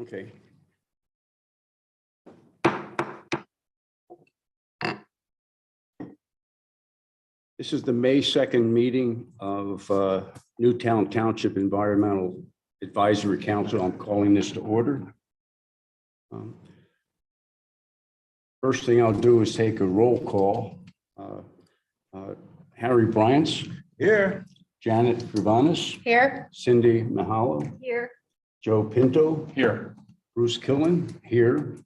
Okay. This is the May 2nd meeting of Newtown Township Environmental Advisory Council. I'm calling this to order. First thing I'll do is take a roll call. Harry Bryant's Here. Janet Grivanis. Here. Cindy Mahalo. Here. Joe Pinto. Here. Bruce Killen here.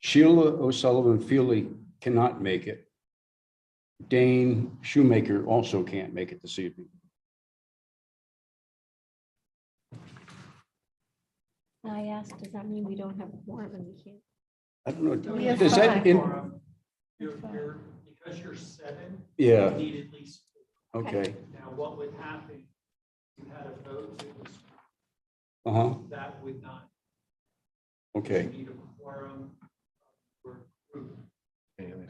Sheila O'Sullivan Feely cannot make it. Dane Shoemaker also can't make it this evening. I asked, does that mean we don't have a quorum and we can't? I don't know. We have Does that five. Because you're 7. Yeah. You need at least 4. Okay. Now, what would happen, if you had a vote that was, that would not. Okay. You need a quorum for approval. I mean,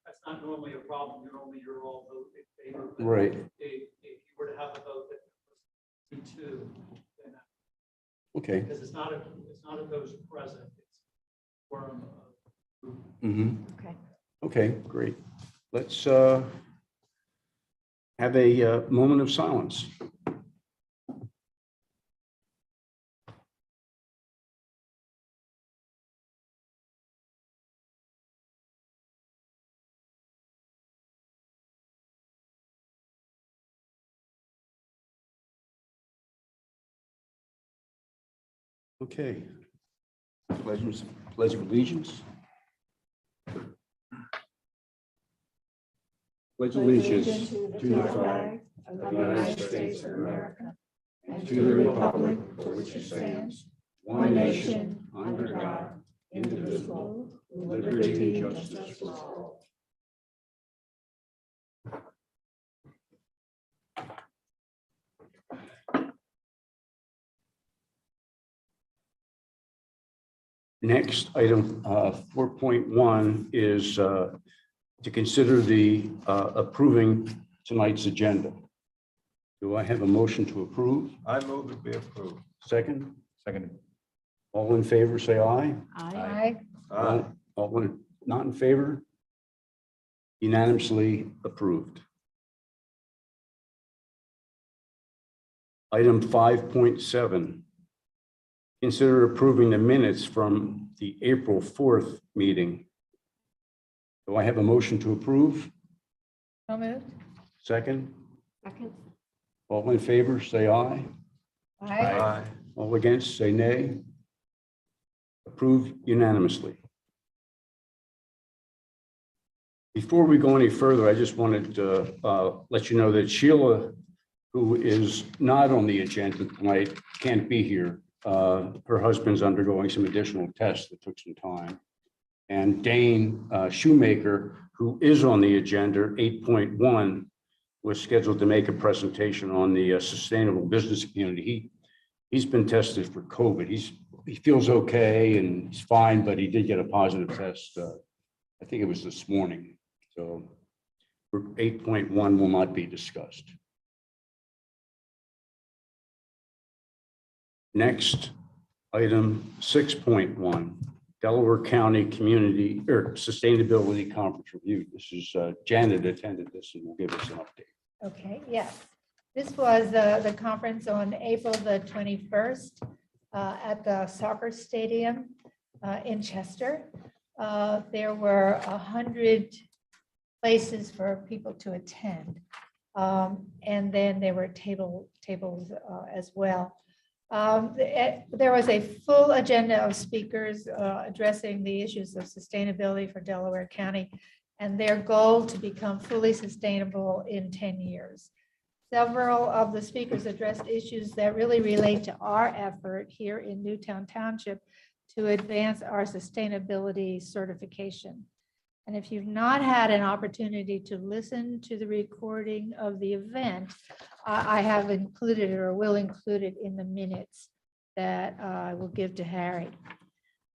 that's not normally a problem. Normally you're all vote in favor. But Right. If you were to have a vote that was 2, then Okay. because it's not a those present, it's quorum of approval. Okay. Okay, great. Let's have a moment of silence. Okay. Pledge of allegiance. Pledge allegiance to the flag of the United States of America and to the republic for which it stands, one nation, under God, indivisible, with liberty and justice for all. Next, item 4.1 is to consider the approving tonight's agenda. Do I have a motion to approve? I move it be approved. Second? Second. All in favor, say aye. Aye. All not in favor? Unanimously approved. Item 5.7. Consider approving the minutes from the April 4th meeting. Do I have a motion to approve? So moved. Second? Second. All in favor, say aye. Aye. All against, say nay. Approved unanimously. Before we go any further, I just wanted to let you know that Sheila, who is not on the agenda tonight, can't be here. Her husband's undergoing some additional tests that took some time. And Dane Shoemaker, who is on the agenda, 8.1, was scheduled to make a presentation on the sustainable business community. He's been tested for COVID. He feels okay and he's fine, but he did get a positive test. I think it was this morning. So 8.1 will not be discussed. Next, item 6.1, Delaware County Community or Sustainability Conference Review. This is Janet attended this and will give us an update. Okay, yes. This was the conference on April the 21st at the soccer stadium in Chester. There were 100 places for people to attend. And then there were tables as well. There was a full agenda of speakers addressing the issues of sustainability for Delaware County and their goal to become fully sustainable in 10 years. Several of the speakers addressed issues that really relate to our effort here in Newtown Township to advance our sustainability certification. And if you've not had an opportunity to listen to the recording of the event, I have included or will include it in the minutes that I will give to Harry.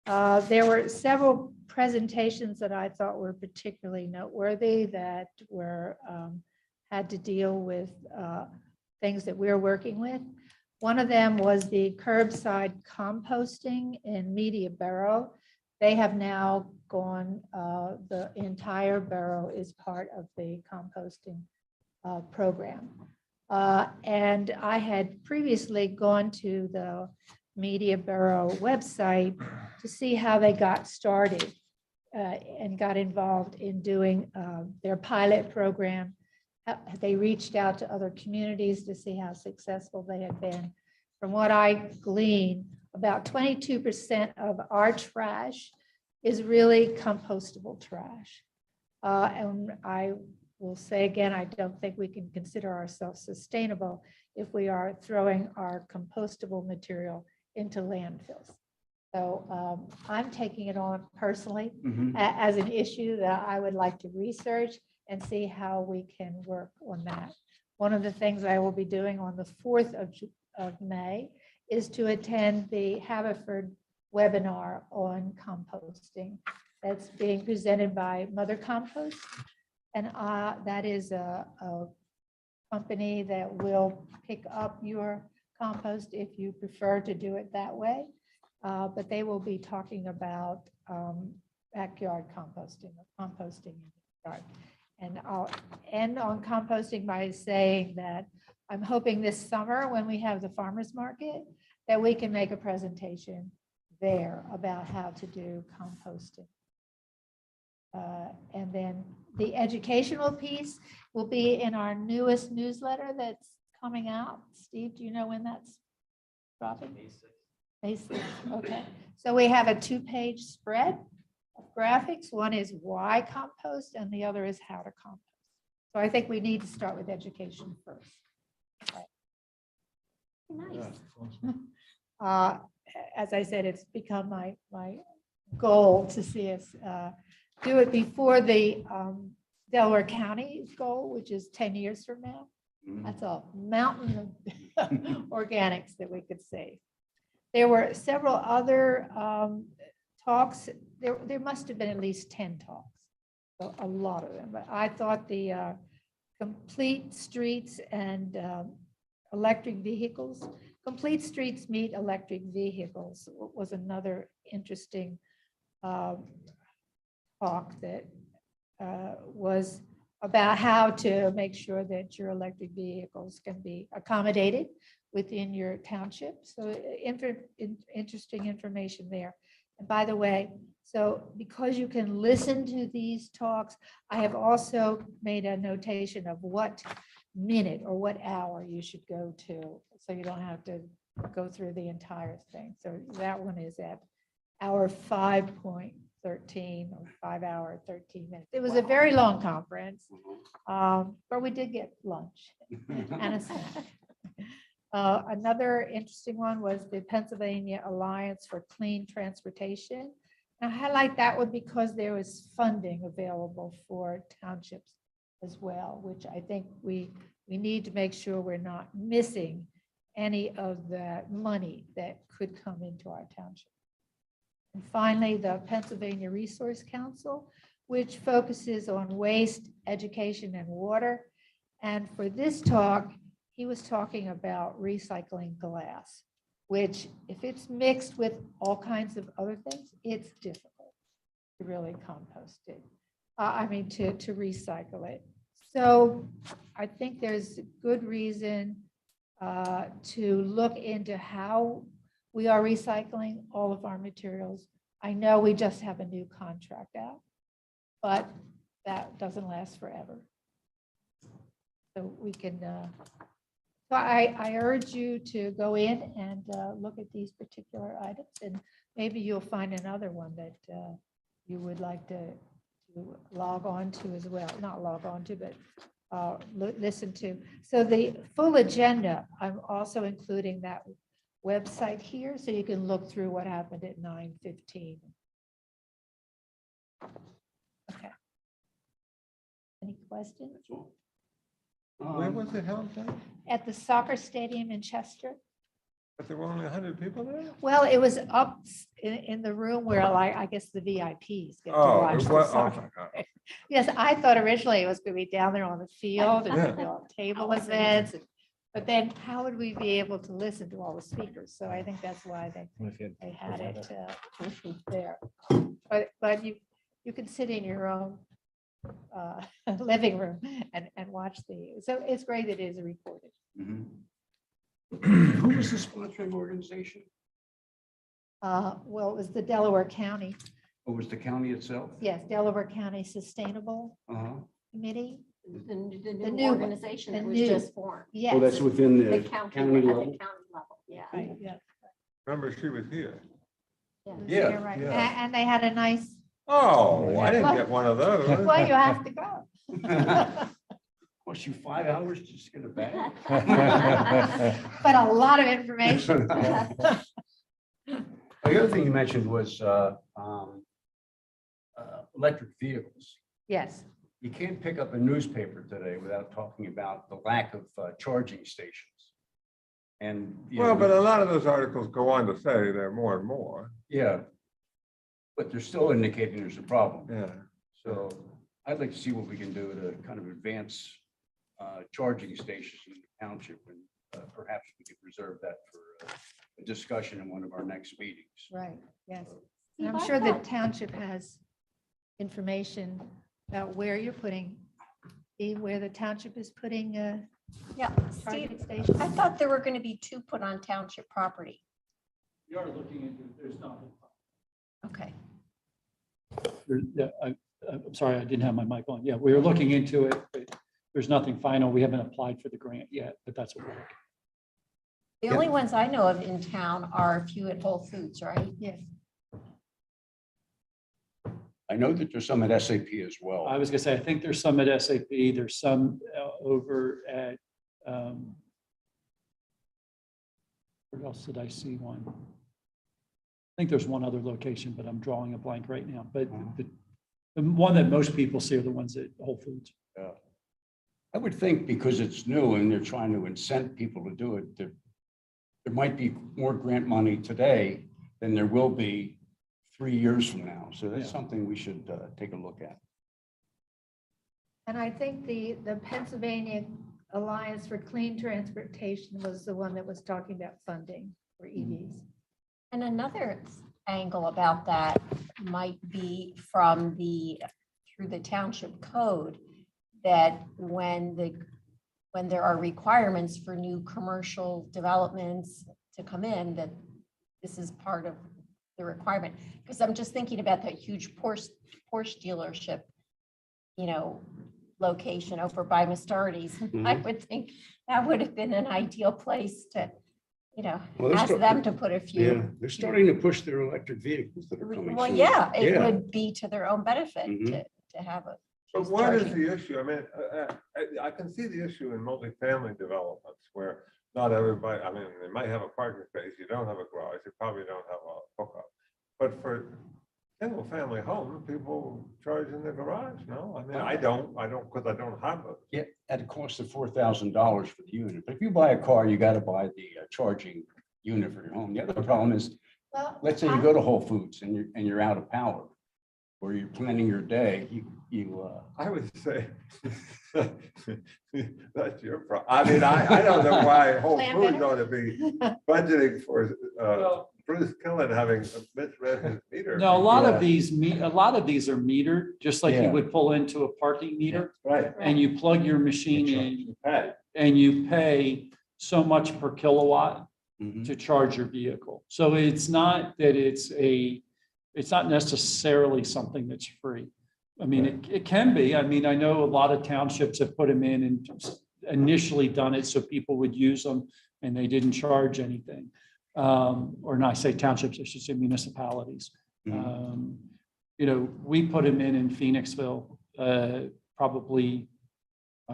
There were several presentations that I thought were particularly noteworthy that were had to deal with things that we're working with. One of them was the curbside composting in Barrow. They have now gone, the entire borough is part of the composting program. And I had previously gone to the Barrow website to see how they got started and got involved in doing their pilot program. They reached out to other communities to see how successful they had been. From what I gleaned, about 22% of our trash is really compostable trash. And I will say again, I don't think we can consider ourselves sustainable if we are throwing our compostable material into landfills. So I'm taking it on personally as an issue that I would like to research and see how we can work on that. One of the things I will be doing on the 4th of May is to attend the Haverford webinar on composting that's being presented by Mother Compost. And that is a company that will pick up your compost if you prefer to do it that way. But they will be talking about backyard composting, or composting in the yard. And I'll end on composting by saying that I'm hoping this summer, when we have the farmers market, that we can make a presentation there about how to do composting. And then the educational piece will be in our newest newsletter that's coming out. Steve, do you know when that's dropping? May 6th. Okay. So we have a 2-page spread of graphics. One is why compost and the other is how to compost. So I think we need to start with education first. Okay. Nice. As I said, it's become my goal to see us do it before the Delaware County goal, which is 10 years from now. That's a mountain of organics that we could save. There were several other talks. There must have been at least 10 talks, so a lot of them. But I thought the complete streets and electric vehicles, complete streets meet electric vehicles was another interesting talk that was about how to make sure that your electric vehicles can be accommodated within your township. So interesting information there. And by the way, so because you can listen to these talks, I have also made a notation of what minute or what hour you should go to, so you don't have to go through the entire thing. So that one is at hour 5.13 or 5 hour 13 minutes. It was a very long conference, but we did get lunch and a snack. Another interesting one was the Pennsylvania Alliance for Clean Transportation. I highlight that one because there was funding available for townships as well, which I think we need to make sure we're not missing any of that money that could come into our township. And finally, the Pennsylvania Resource Council, which focuses on waste, education, and water. And for this talk, he was talking about recycling glass, which if it's mixed with all kinds of other things, it's difficult to really compost it. To recycle it. So I think there's good reason to look into how we are recycling all of our materials. I know we just have a new contract out, but that doesn't last forever. So we can, so I urge you to go in and look at these particular items, and maybe you'll find another one that you would like to log on to as well. Not log on to, but listen to. So the full agenda, I'm also including that website here, so you can look through what happened at 9:15. Okay. Any questions? Where was it held then? At the soccer stadium in Chester. But there were only 100 people there? Well, it was up in the room where, like, I guess the VIPs get to Oh, watch it the was, oh soccer. my God. Yes, I thought originally it was going to be down there on the field and Yeah. there'd be all table events and But then how would we be able to listen to all the speakers? So I think that's why they had it there. But you can sit in your own living room and watch so it's great that it is recorded. Mhm. Who was the sponsoring organization? Well, it was the Delaware County, Or was the county itself? yes, Delaware County Sustainable Uh-huh. Committee. The new new one, organization the that was new- just formed. Yes. Oh, that's within The the county, county at the level? county level, yeah. Right, yeah. Remember, she was here. Yeah, You're right. yeah. And they had a nice, Oh, I didn't get one of those. well, you have to go. Cost you 5 hours just to get a bag? But a lot of information. The other thing you mentioned was electric vehicles. Yes, You can't pick up a newspaper today without talking about the lack of charging stations. And, you Well, know, but a lot of those articles go on to say there are more and more. yeah, but they're still indicating there's a problem. Yeah. So I'd like to see what we can do to kind of advance charging stations in the township, and perhaps we could reserve that for a discussion in one of our next meetings. right, yes. See, And I'm I sure the thought- township has information about where you're putting, where the township is putting Yeah, Steve, charging stations. I thought there were going to be 2 put on township property. We are looking into, there's nothing. Okay. Yeah, I'm sorry, I didn't have my mic on. Yeah, we were looking into it, but there's nothing final. We haven't applied for the grant yet, but that's what we're looking. The Yeah. only ones I know of in town are a few at Whole Foods, right? Yes, I know that there's some at SAP as well. I was gonna say, I think there's some at SAP, there's some over at, where else did I see one? I think there's one other location, but I'm drawing a blank right now. But the one that most people see are the ones at Whole Foods. I would think because it's new and they're trying to incent people to do it, there might be more grant money today than there will be 3 years from now. So that's Yeah. something we should take a look at. and I think the Pennsylvania Alliance for Clean Transportation was the one that was talking about funding for EVs. And another angle about that might be from through the township code, that when there are requirements for new commercial developments to come in, that this is part of the requirement. Because I'm just thinking about that huge Porsche dealership, location over by Mastardi's. I would think that would have been an ideal place to, Well, they're ask start- them to put a few. Yeah, they're starting to push their electric vehicles that are coming. Well, soon. yeah, it Yeah. would be to their own benefit Mhm. to have a. But just what is charging. the issue? I mean, I can see the issue in multifamily developments where not everybody, I mean, they might have a parking space, you don't have a garage, you probably don't have a hookup. But for single family homes, people charge in the garage, no? I mean, I don't, because I don't have a. Yeah, at a cost of $4,000 for the unit. But if you buy a car, you got to buy the charging unit for your home. The other problem is, Well, let's say you go to Whole Foods and you're out of power, or you're planning your day, I would say that's your problem. I mean, I don't know why Whole Plan Foods better. ought to be budgeting for Well, Bruce Killen having misread his meter. No, a lot Yeah. of these are metered, just like you Yeah. would pull into a parking meter, right. and you plug your machine in and you pay so much per kilowatt Mhm. to charge your vehicle. So it's not that it's not necessarily something that's free. I mean, it can be. I mean, I know a lot of townships have put them in and initially done it so people would use them and they didn't charge anything. Or not, I say townships, I should say municipalities. Mhm. We put them in Phoenixville, probably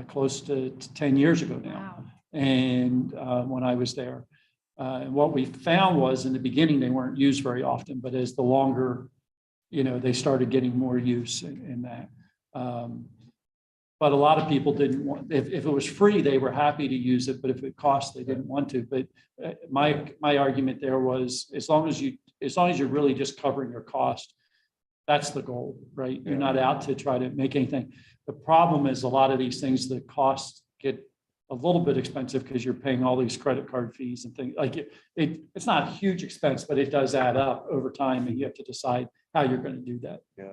close to 10 years ago now. wow. And when I was there, and what we found was in the beginning, they weren't used very often, but as the longer, they started getting more use in that. But a lot of people didn't want, if it was free, they were happy to use it, but if it cost, they didn't want to. But my argument there was, as long as you're really just covering your cost, that's the goal, right? You're not out to try to make anything. The problem is a lot of these things, the costs get a little bit expensive because you're paying all these credit card fees and things like it's not a huge expense, but it does add up over time and you have to decide how you're going to do that. Yeah.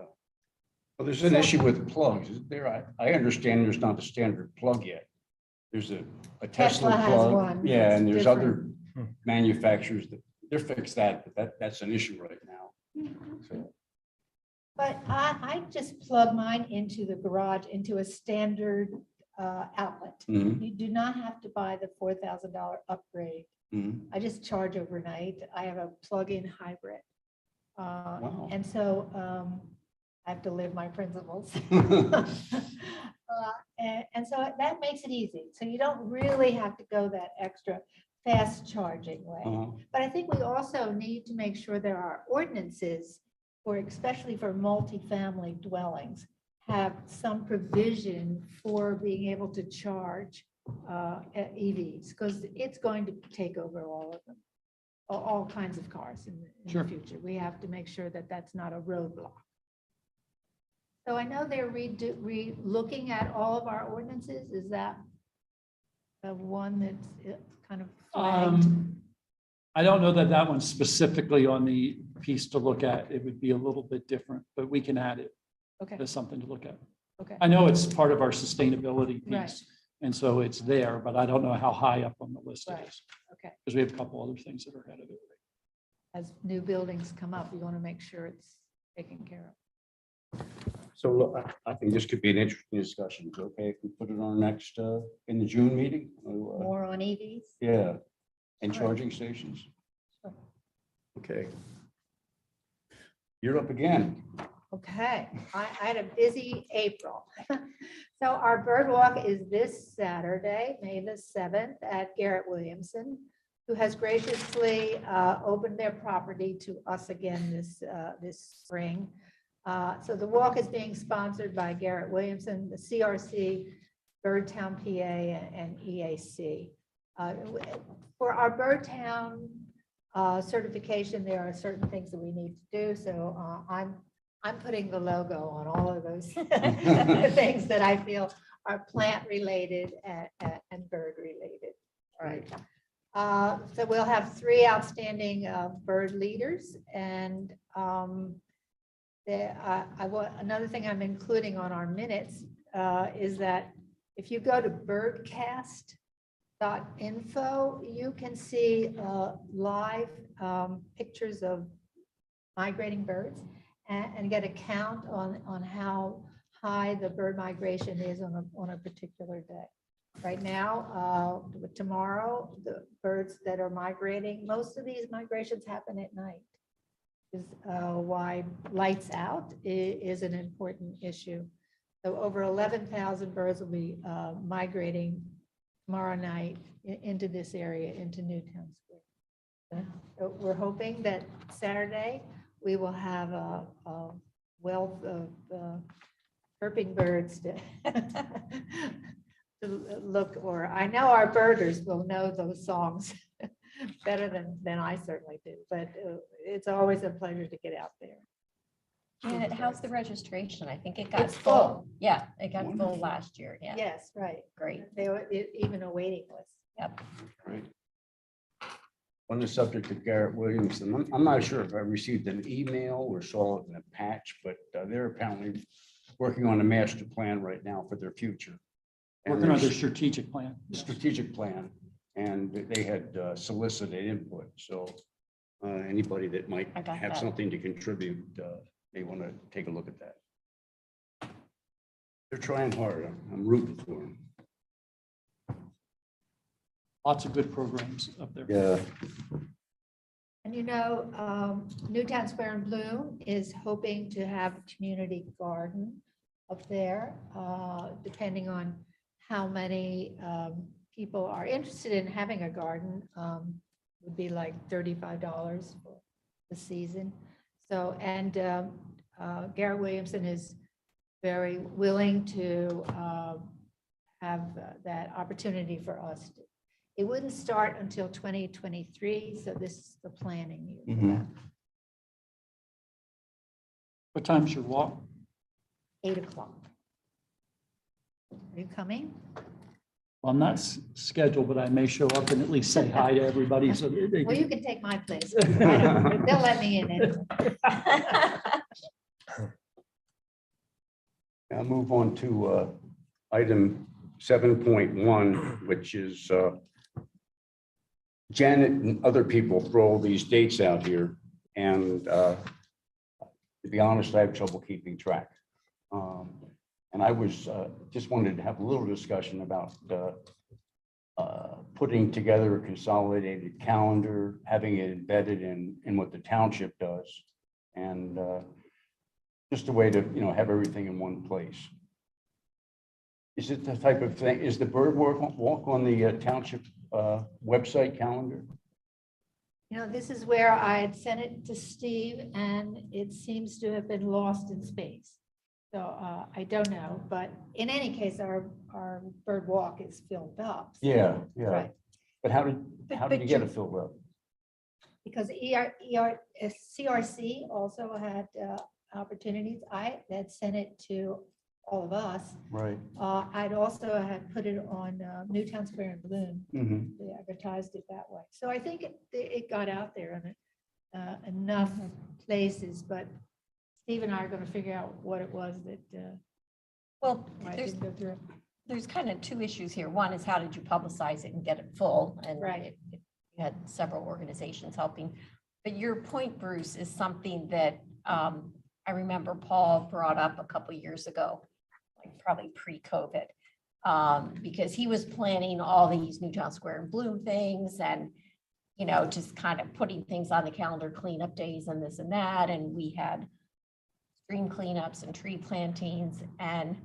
Well, there's an issue with plugs. Isn't there? I understand there's not a standard plug yet. There's a Tesla Tesla has plug. one. Yeah, It's and there's different. other manufacturers that they're fixed that, but that's an issue right now. So, But I just plug mine into the garage, into a standard outlet. mhm, You do not have to buy the $4,000 upgrade. mhm. I just charge overnight. I have a plug-in hybrid. Wow. And so I have to live my principles. And so that makes it easy. So you don't really have to go that extra fast charging way. Uh-huh. But I think we also need to make sure there are ordinances for, especially for multifamily dwellings, have some provision for being able to charge EVs, because it's going to take over all of them, all kinds of cars in Sure. the future. We have to make sure that that's not a roadblock. So I know they're looking at all of our ordinances. Is that the one that's kind of flagged? I don't know that that one's specifically on the piece to look at. It would be a little bit different, but we can add it Okay, as something to look at. okay. I know it's part of our sustainability Right. piece, and so it's there, but I don't know how high up on the list it Right. is. Okay. Because we have a couple other things that are ahead of it. As new buildings come up, you want to make sure it's taken care of. So look, I think this could be an interesting discussion. Is it okay if we put it on next, in the June meeting? More on EVs? Yeah, and All right. charging stations. Sure. Okay. You're up again. Okay, I had a busy April. So our bird walk is this Saturday, May the 7th at Garrett Williamson, who has graciously opened their property to us again this spring. So the walk is being sponsored by Garrett Williamson, the CRC, Birdtown, PA, and EAC. For our Birdtown certification, there are certain things that we need to do. So I'm putting the logo on all of those things that I feel are plant related and bird related. All right. So we'll have 3 outstanding bird leaders, and another thing I'm including on our minutes is that if you go to birdcast.info, you can see live pictures of migrating birds and get a count on how high the bird migration is on a particular day. Right now, tomorrow, the birds that are migrating, most of these migrations happen at night. Is why lights out is an important issue. So over 11,000 birds will be migrating tomorrow night into this area, into Newtown Square. So we're hoping that Saturday we will have a wealth of chirping birds to look, or I know our birders will know those songs better than I certainly do, but it's always a pleasure to get out there. Janet, how's the registration? I think it got It's full. full. Yeah, it got full Wonderful. last year. Yeah, Yes, right. great. They were even a waiting list. Yep. Right. On the subject of Garrett Williamson, I'm not sure if I received an email or saw it in a patch, but they're apparently working on a master plan right now for their future. And Working on their there's strategic plan. a strategic plan, and they had solicited input, so anybody that might I got have that. something to contribute, may want to take a look at that. They're trying hard. I'm rooting for them. Lots of good programs up there. Yeah. And you know, Newtown Square and Bloom is hoping to have a community garden up there, depending on how many people are interested in having a garden. Would be like $35 for the season. So, and Garrett Williamson is very willing to have that opportunity for us. It wouldn't start until 2023, so this is the planning year. for that. What time's your walk? 8 o'clock. Are you coming? I'm not scheduled, but I may show up and at least say hi to everybody. So they Well, you can, can take my place. They'll let me in anyway. I'll move on to item 7.1, which is Janet and other people throw all these dates out here. And to be honest, I have trouble keeping track. And I was just wanted to have a little discussion about putting together a consolidated calendar, having it embedded in what the township does. And just a way to, have everything in one place. Is it the type of thing, is the bird walk on the township website calendar? This is where I had sent it to Steve and it seems to have been lost in space. So I don't know, but in any case, our bird walk is filled up. So- Yeah. Right. But how did But you get it filled up? Because CRC also had opportunities. I had sent it to all of us. Right. I'd also had put it on Newtown Square and Bloom. Mm-hmm. They advertised it that way. So I think it got out there in enough places, but Steve and I are going to figure out what it was that Well, why it there's, didn't go through. there's kind of two issues here. One is how did you publicize it and get it full? And Right. you had several organizations helping. But your point, Bruce, is something that I remember Paul brought up a couple years ago, like probably pre-COVID, because he was planning all these Newtown Square and Bloom things and, just kind of putting things on the calendar, cleanup days and this and that. And we had stream cleanups and tree plantings. And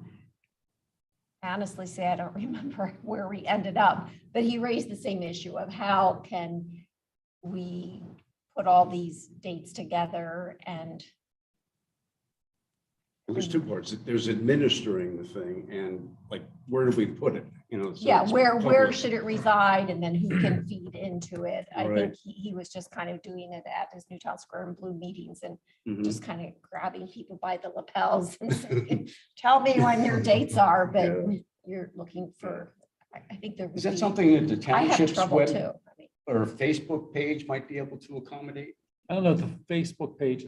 honestly say, I don't remember where we ended up, but he raised the same issue of how can we put all these dates together and It was two parts. There's administering the thing and like, where do we put it? So yeah, it's where public. should it reside and then who can feed into it? I Right. think he was just kind of doing it at his Newtown Square and Bloom meetings and Mhm. just kind of grabbing people by the lapels and saying, tell me when your dates are, but you're looking for, I think there would Is that be- something that the I have township's trouble web too. I mean, or Facebook page might be able to accommodate? I don't know the Facebook page,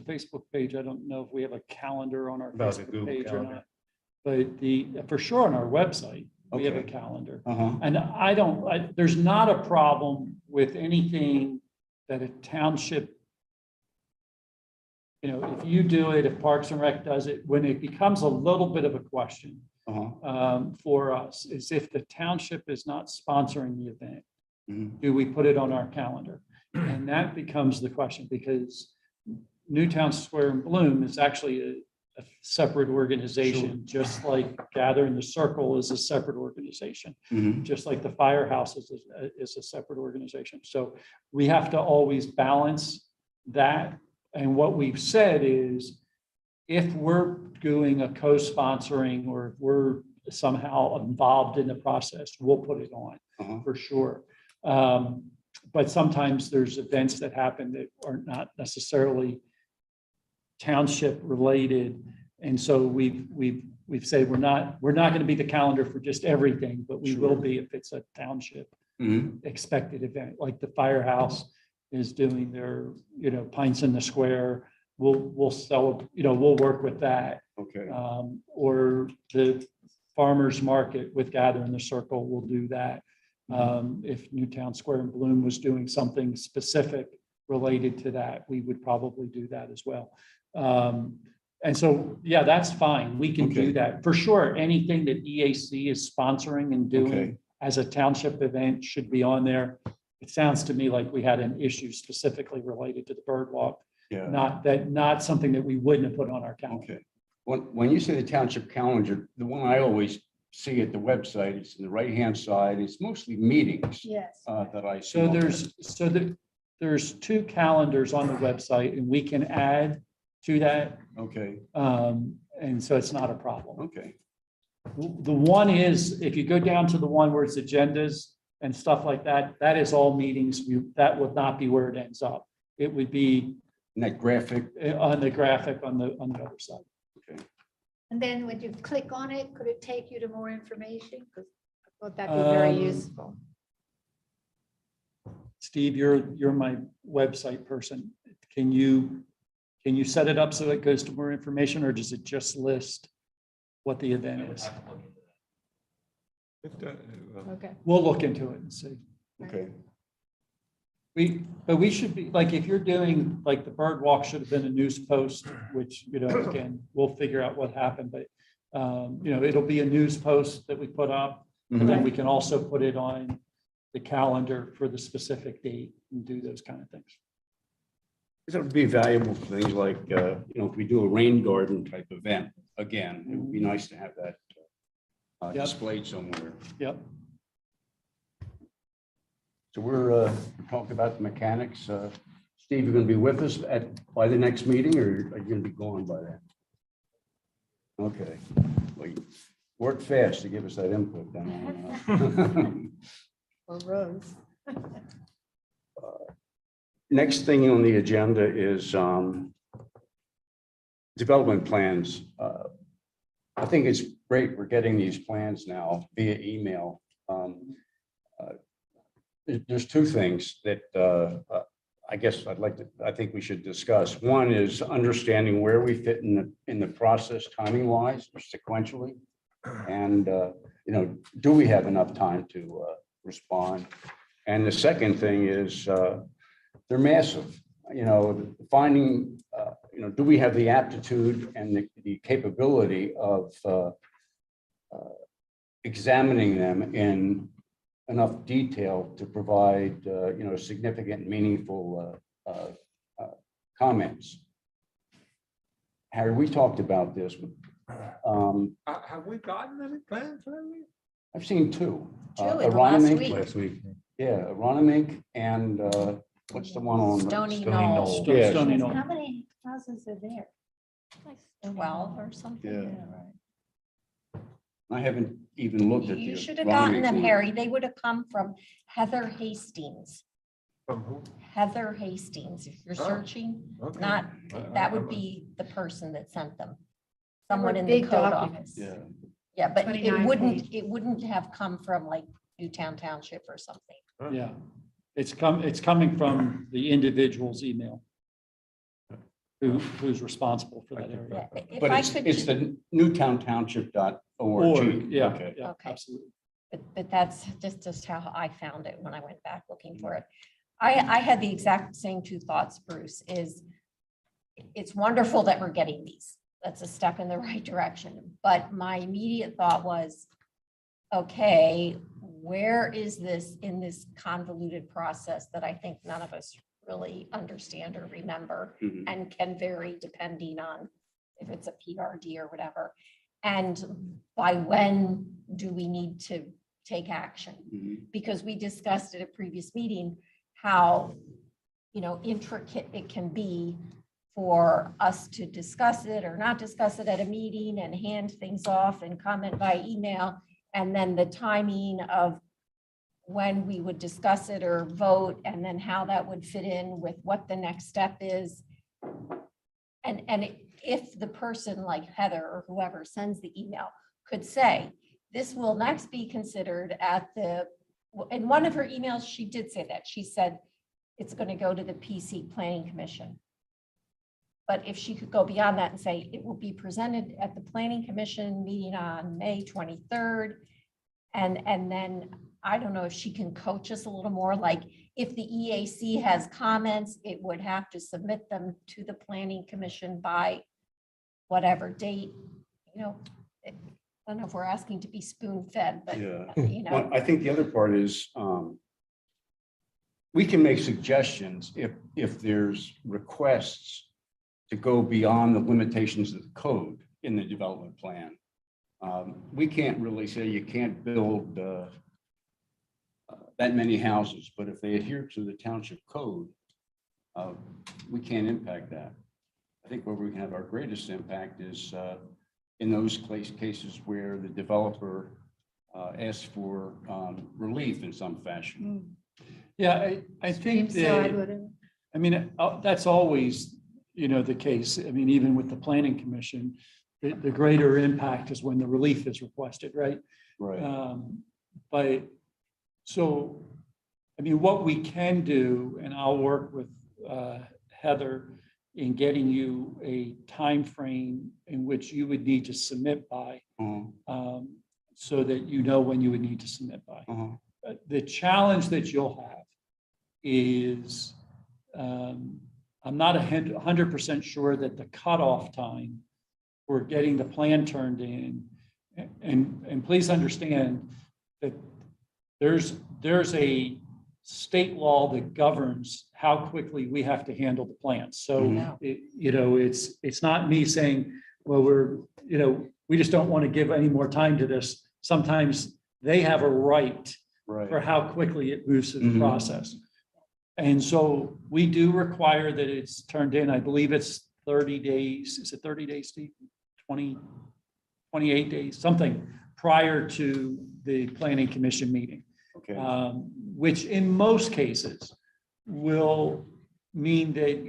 I don't know if we have a calendar on our About the Facebook Google page or Calendar. not. But for sure on our website, we have a Okay. calendar. Uh-huh. And there's not a problem with anything that a township, if you do it, if Parks and Rec does it, when it becomes a little bit of a question Uh-huh. for us is if the township is not sponsoring the event, Mhm. do we put it on our calendar? And that becomes the question because Newtown Square and Bloom is actually a separate organization, just like Gathering the Circle is a separate organization, Mhm. just like the Firehouse is a separate organization. So we have to always balance that. And what we've said is if we're doing a co-sponsoring or if we're somehow involved in the process, we'll put it on Uh-huh. for sure. But sometimes there's events that happen that are not necessarily township related. And so we've said we're not going to be the calendar for just everything, but we will be if it's a township Mhm. expected event, like the Firehouse is doing their, Pints in the Square. We'll sell, we'll work with that. Okay. Or the farmer's market with Gather in the Circle will do that. If Newtown Square and Bloom was doing something specific related to that, we would probably do that as well. And so, yeah, that's fine. We can Okay. do that. For sure, anything that EAC is sponsoring and doing Okay. as a township event should be on there. It sounds to me like we had an issue specifically related to the bird walk, Yeah. not something that we wouldn't have put on our calendar. Okay. When you say the township calendar, the one I always see at the website, it's in the right-hand side. It's mostly meetings Yes. that I see. So on there's two calendars on the website and we can add to that. there. Okay. And so it's not a problem. Okay. The one is, if you go down to the one where it's agendas and stuff like that, that is all meetings. That would not be where it ends up. It would be And that graphic. on the graphic on the other side. Okay. And then when you click on it, could it take you to more information? Because Would that be very Um, useful? Steve, you're my website person. Can you set it up so it goes to more information, or does it just list what the event is? Okay. We'll look into it and see. Okay. But we should be, like, if you're doing, like, the bird walk should have been a news post, which, again, we'll figure out what happened, but, it'll be a news post that we put up. And then we can also put it on the calendar for the specific date and do those kind of things. It would be valuable for things like, if we do a rain garden type event, again, it would be nice to have that Yep. displayed somewhere. Yep. So we're talking about the mechanics. Steve, you're going to be with us by the next meeting, or are you going to be gone by then? Okay. Well, you work fast to give us that input then. Or Rose. Next thing on the agenda is development plans. I think it's great we're getting these plans now via email. There's two things that I guess I think we should discuss. One is understanding where we fit in the process timing wise or sequentially. And, do we have enough time to respond? And the second thing is they're massive, finding, do we have the aptitude and the capability of examining them in enough detail to provide, significant, meaningful comments. Harry, we talked about this. Have we gotten any plans lately? I've seen two. Two in the last Aronimink- week. Last week. Yeah, Aronimink and what's the one on? Stony Knoll. Yeah. Stony Knoll. How many houses are there? 12 or something. Yeah. I haven't even looked at the. You should have gotten them, Aronimink one. Harry. They would have come from Heather Hastings. From who? Heather Hastings, if you're Oh, searching, okay. not, that would I'm- be the person that sent them. They were Someone in the big code documents. office. Yeah. Yeah, but 29 it wouldn't have come from like Newtown Township or something. Yeah. It's coming from the individual's email. Who's responsible for that area. Yeah, If But I it's could, the newtowntownship.org. Or, yeah, Okay. yeah, Okay. absolutely. but that's just how I found it when I went back looking for it. I had the exact same two thoughts, Bruce, is it's wonderful that we're getting these. That's a step in the right direction. But my immediate thought was, okay, where is this in this convoluted process that I think none of us really understand or remember Mhm. and can vary depending on if it's a PRD or whatever. And by when do we need to take action? Mhm. Because we discussed at a previous meeting how, intricate it can be for us to discuss it or not discuss it at a meeting and hand things off and comment by email. And then the timing of when we would discuss it or vote, and then how that would fit in with what the next step is. And if the person like Heather or whoever sends the email could say, this will next be considered in one of her emails, she did say that. She said it's going to go to the PC Planning Commission. But if she could go beyond that and say it will be presented at the Planning Commission meeting on May 23rd. And then I don't know if she can coach us a little more, like if the EAC has comments, it would have to submit them to the Planning Commission by whatever date, I don't know if we're asking to be spoon fed, but Yeah. you know, Well, I think the other part is we can make suggestions if there's requests to go beyond the limitations of the code in the development plan. We can't really say you can't build that many houses, but if they adhere to the township code, we can't impact that. I think where we can have our greatest impact is in those cases where the developer asks for relief in some fashion. Yeah, I think Streamside, that, whatever. I mean, that's always, the case. I mean, even with the planning commission, the greater impact is when the relief is requested, right? Right. But so, I mean, what we can do, and I'll work with Heather in getting you a time frame in which you would need to submit by, so that you know when you would need to submit by. The challenge that you'll have is, I'm not 100% sure that the cutoff time for getting the plan turned in, and please understand that there's a state law that governs how quickly we have to handle the plans. So, it's not me saying, well, we just don't want to give any more time to this. Sometimes they have a right for how quickly it moves through the process. And so we do require that it's turned in. I believe it's 30 days. Is it 30 days, Steve? 28 days, something prior to the planning commission meeting. Okay. Which in most cases will mean that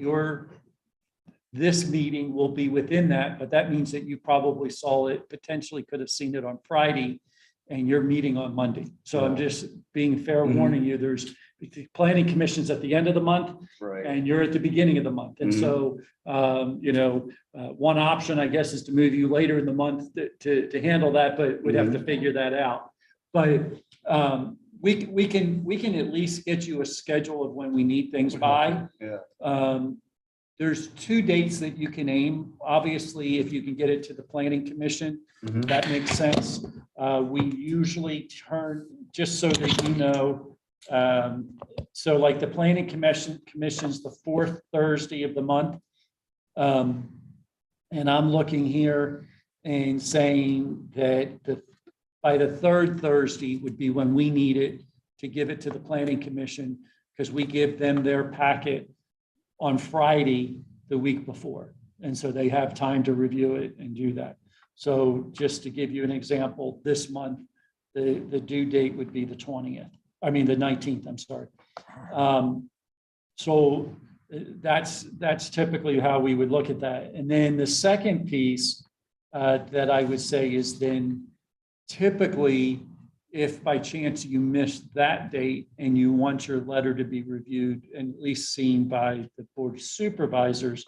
this meeting will be within that, but that means that you probably saw it, potentially could have seen it on Friday, and you're meeting on Monday. So I'm just being fair, warning you, there's the planning commission's at the end of the month, and you're at the beginning of the month. And so, one option, I guess, is to move you later in the month to handle that, but we'd have to figure that out. But we can at least get you a schedule of when we need things by. There's 2 dates that you can aim. Obviously, if you can get it to the planning commission, that makes sense. We usually turn, just so that you know, so like the planning commission's the 4th Thursday of the month. And I'm looking here and saying that by the 3rd Thursday would be when we need it to give it to the planning commission, because we give them their packet on Friday the week before. And so they have time to review it and do that. So just to give you an example, this month, the due date would be the 19th, I'm sorry. So that's typically how we would look at that. And then the second piece that I would say is then typically, if by chance you missed that date and you want your letter to be reviewed and at least seen by the board of supervisors,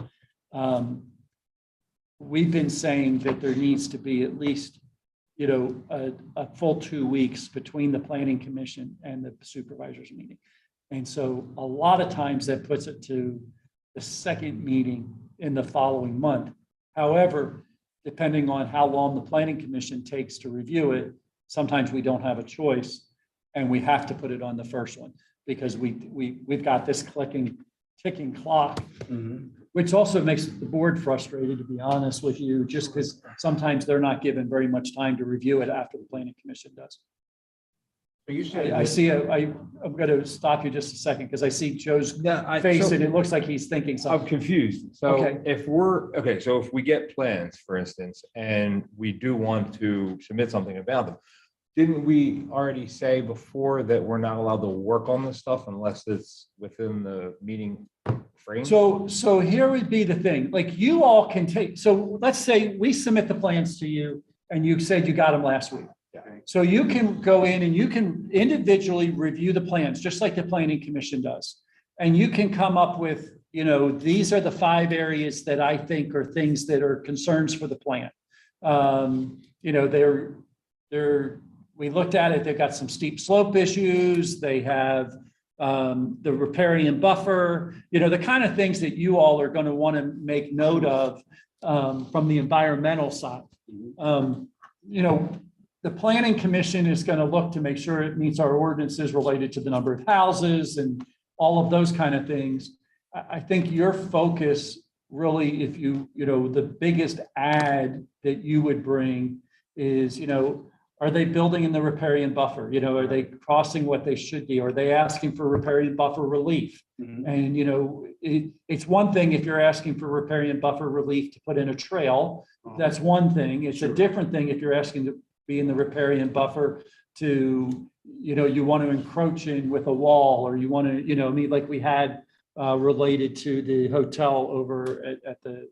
we've been saying that there needs to be at least, a full 2 weeks between the planning commission and the supervisors meeting. And so a lot of times that puts it to the second meeting in the following month. However, depending on how long the planning commission takes to review it, sometimes we don't have a choice and we have to put it on the first one, because we've got this ticking clock, which also makes the board frustrated, to be honest with you, just because sometimes they're not given very much time to review it after the planning commission does. You said I see, I'm going to stop you just a second, because I see Joe's face and it looks like he's thinking I'm something. confused. So Okay. if we get plans, for instance, and we do want to submit something about them, didn't we already say before that we're not allowed to work on this stuff unless it's within the meeting frame? So here would be the thing, like you all can take, so let's say we submit the plans to you and you said you got them last week. So you can go in and you can individually review the plans, just like the planning commission does. And you can come up with, these are the 5 areas that I think are things that are concerns for the plan. We looked at it, they've got some steep slope issues. They have the riparian buffer, the kind of things that you all are going to want to make note of from the environmental side. The planning commission is going to look to make sure it meets our ordinances related to the number of houses and all of those kind of things. I think your focus really, if the biggest add that you would bring is, are they building in the riparian buffer? Are they crossing what they should be? Are they asking for riparian buffer relief? And, it's one thing if you're asking for riparian buffer relief to put in a trail, that's one thing. It's a different thing if you're asking to be in the riparian buffer to, you want to encroach in with a wall, or you want to, like we had related to the hotel over at the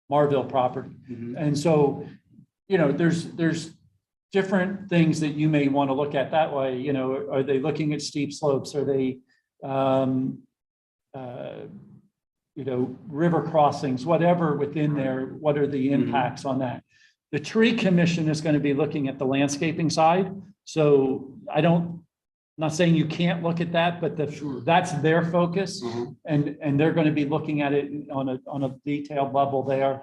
Marville property. And so, there's different things that you may want to look at that way. You know, are they looking at steep slopes? Are they, you know, river crossings, whatever within there, what are the impacts on that? The tree commission is going to be looking at the landscaping side. So I'm not saying you can't look at that, but that's their focus. And they're going to be looking at it on a detailed level there.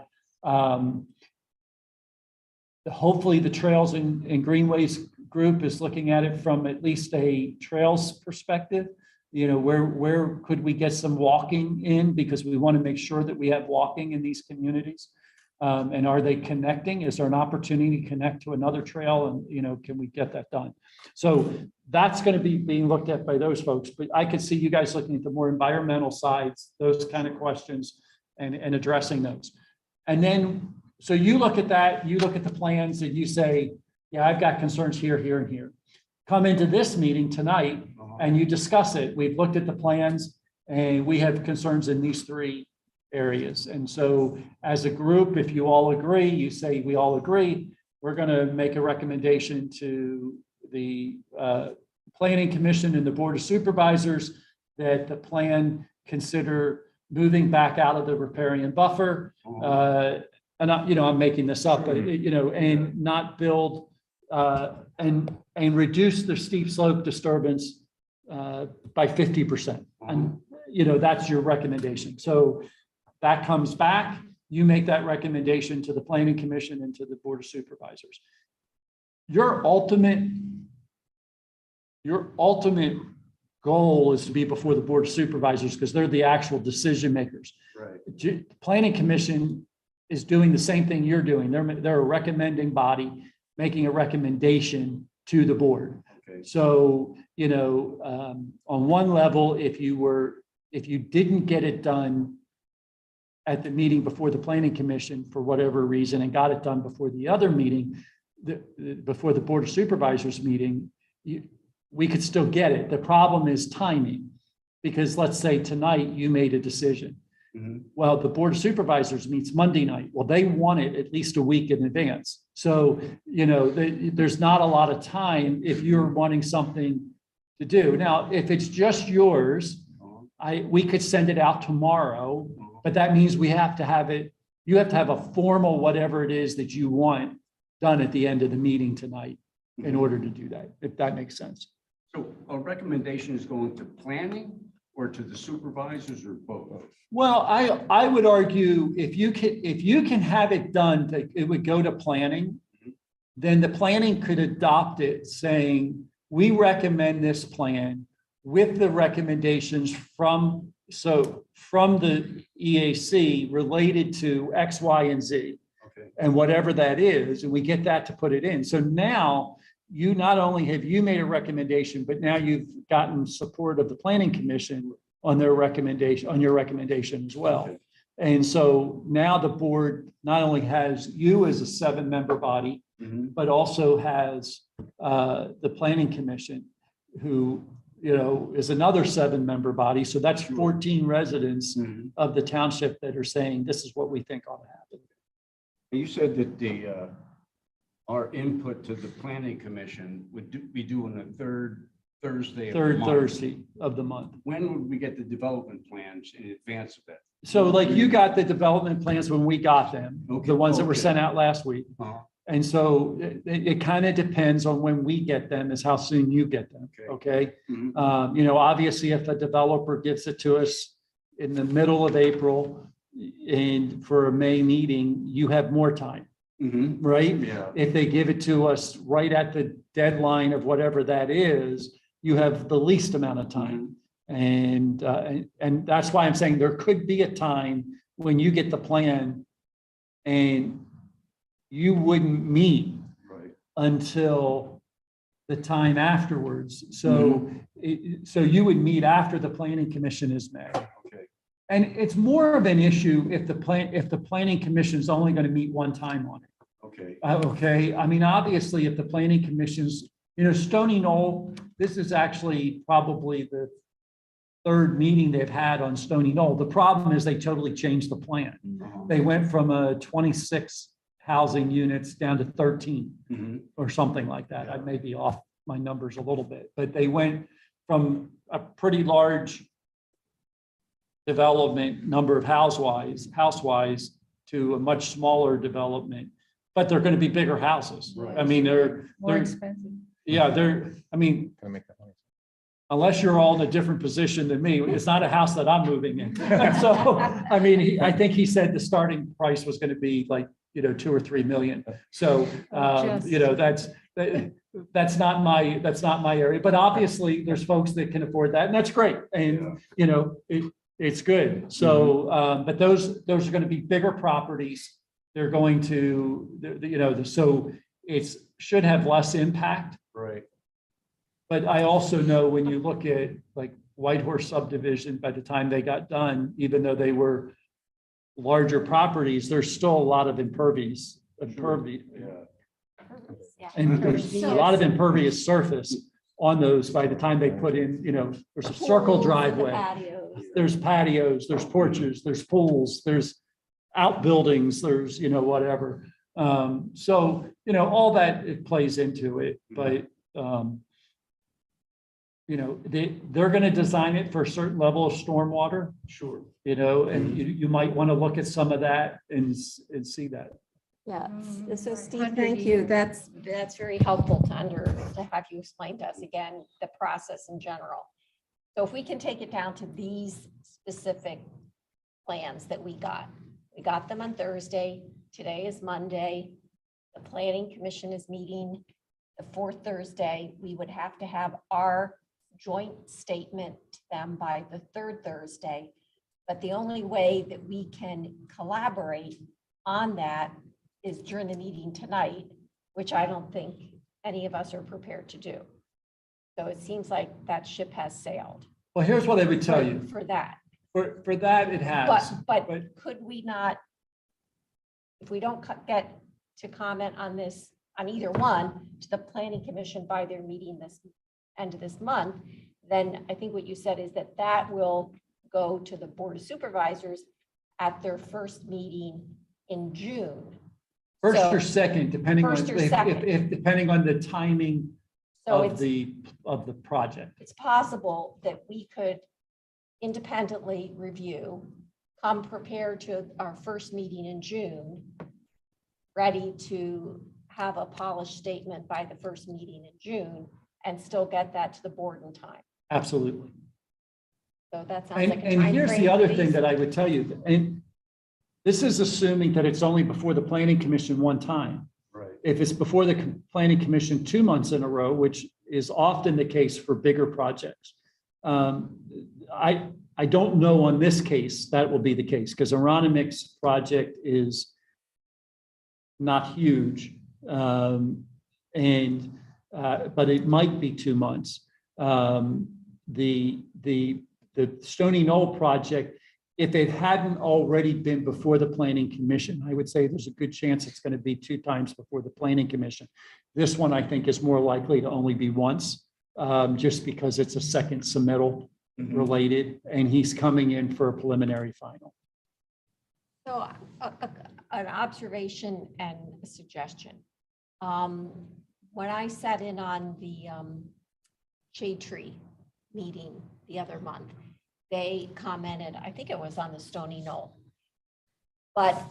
Hopefully the Trails and Greenways group is looking at it from at least a trails perspective. You know, where could we get some walking in, because we want to make sure that we have walking in these communities. And are they connecting? Is there an opportunity to connect to another trail? And, you know, can we get that done? So that's going to be being looked at by those folks. But I could see you guys looking at the more environmental sides, those kind of questions, and addressing those. And then, so you look at that, you look at the plans and you say, yeah, I've got concerns here, here, and here. Come into this meeting tonight and you discuss it. We've looked at the plans and we have concerns in these three areas. And so as a group, if you all agree, you say we all agree, we're going to make a recommendation to the Planning Commission and the Board of Supervisors that the plan consider moving back out of the riparian buffer. And I'm making this up, but and not build and reduce the steep slope disturbance by 50%. And that's your recommendation. So that comes back, you make that recommendation to the Planning Commission and to the Board of Supervisors. Your ultimate goal is to be before the Board of Supervisors because they're the actual decision makers. Right. Planning Commission is doing the same thing you're doing. They're a recommending body making a recommendation to the board. Okay. So, on one level, if you didn't get it done at the meeting before the Planning Commission for whatever reason and got it done before the other meeting, before the Board of Supervisors meeting, we could still get it. The problem is timing, because let's say tonight you made a decision. Mm-hmm. Well, the Board of Supervisors meets Monday night. Well, they want it at least a week in advance. So, there's not a lot of time if you're wanting something to do. Now, if it's just yours, we could send it out tomorrow, but that means we have to have it. You have to have a formal whatever it is that you want done at the end of the meeting tonight in order to do that, if that makes sense. So a recommendation is going to planning or to the supervisors or both? Well, I would argue if you can have it done, that it would go to planning, then the planning could adopt it saying, we recommend this plan with the recommendations from the EAC related to X, Y, and Z. Okay. And whatever that is, and we get that to put it in. So now you not only have you made a recommendation, but now you've gotten support of the Planning Commission on their recommendation, on your recommendation as well. Okay. And so now the board not only has you as a 7-member body, but also has the Planning Commission, who is another 7-member body. So that's 14 residents of the township that are saying this is what we think ought to happen. You said that our input to the Planning Commission would be due on the third Thursday of the month. When would we get the development plans in advance of that? So like you got the development plans when we got them, the ones that were sent out last week. And so it kind of depends on when we get them is how soon you get them. Okay. Obviously if a developer gives it to us in the middle of April and for a May meeting, you have more time. Right? Yeah. If they give it to us right at the deadline of whatever that is, you have the least amount of time. And that's why I'm saying there could be a time when you get the plan and you wouldn't meet until the time afterwards. So, so you would meet after the Planning Commission is met. Okay. And it's more of an issue if the Planning Commission is only going to meet one time on it. Okay. Okay. I mean, obviously, if the Planning Commission's, Stony Knoll, this is actually probably the 3rd meeting they've had on Stony Knoll. The problem is they totally changed the plan. They went from a 26 housing units down to 13 Mhm. or something like that. I may be off my numbers a little bit, but they went from a pretty large development number of housewise to a much smaller development, but they're going to be bigger houses. Right. I mean, More they're, expensive. yeah, I mean, Can I make that money? unless you're all in a different position than me, it's not a house that I'm moving in. So, I mean, I think he said the starting price was going to be like, 2 or 3 million. So, that's not my area, but obviously there's folks that can afford that, and that's great. And, it's good. So, but those are going to be bigger properties. They're going to, so it's should have less impact. Right. But I also know when you look at like Whitehorse Subdivision, by the time they got done, even though they were larger properties, there's still a lot of impervious. Yeah. And there's a lot of impervious surface on those by the time they put in, there's a circle Pools and the driveway. patios. There's patios, there's porches, there's pools, there's outbuildings, there's, whatever. So, all that it plays into it, but, they're going to design it for a certain level of stormwater, Sure. and you might want to look at some of that and see that. Yeah, so For Steve, 100 thank you. years. That's very helpful to have you explain to us again, the process in general. So if we can take it down to these specific plans that we got them on Thursday. Today is Monday. The planning commission is meeting the fourth Thursday. We would have to have our joint statement to them by the third Thursday. But the only way that we can collaborate on that is during the meeting tonight, which I don't think any of us are prepared to do. So it seems like that ship has sailed. Well, here's what I would tell you. For that. For that, it has. But but- could we not, if we don't get to comment on this, on either one, to the planning commission by their meeting this end of this month, then I think what you said is that will go to the board of supervisors at their first meeting in June. First So- or second, depending on, First or if, second. depending on the timing So of it's, the project. it's possible that we could independently review, come prepared to our first meeting in June, ready to have a polished statement by the first meeting in June, and still get that to the board in time. Absolutely. So that sounds And, like a and here's timeframe the other for thing these. that I would tell you, and this is assuming that it's only before the planning commission one time. Right. If it's before the planning commission 2 months in a row, which is often the case for bigger projects. I don't know on this case that will be the case, because Aronimic's project is not huge. But it might be 2 months. The Stony Knoll project, if it hadn't already been before the planning commission, I would say there's a good chance it's going to be 2 times before the planning commission. This one, I think, is more likely to only be once, just because it's a second submittal related, and he's coming in for a preliminary final. So an observation and a suggestion. When I sat in on the shade tree meeting the other month, they commented, I think it was on the Stony Knoll. But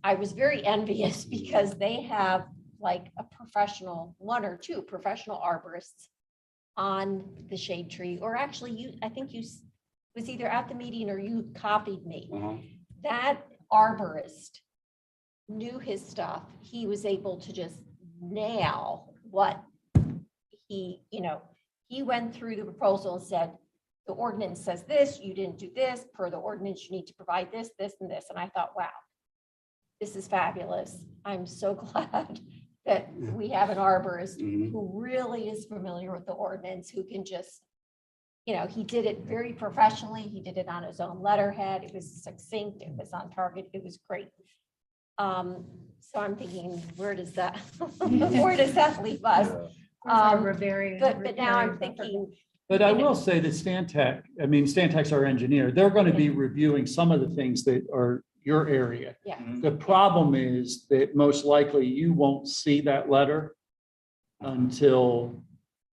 I was very envious because they have like a professional, 1 or 2 professional arborists on the shade tree, or actually I think you was either at the meeting or you copied me. That arborist knew his stuff. He was able to just nail what he went through the proposal and said, the ordinance says this, you didn't do this, per the ordinance, you need to provide this, this, and this. And I thought, wow, this is fabulous. I'm so glad that we have an arborist who really is familiar with the ordinance, who can just, he did it very professionally. He did it on his own letterhead. It was succinct. It was on target. It was great. So I'm thinking, where does that leave us? But now I'm thinking. But I will say that Stantec, Stantec's our engineer. They're going to be reviewing some of the things that are your area. Yeah. The problem is that most likely you won't see that letter until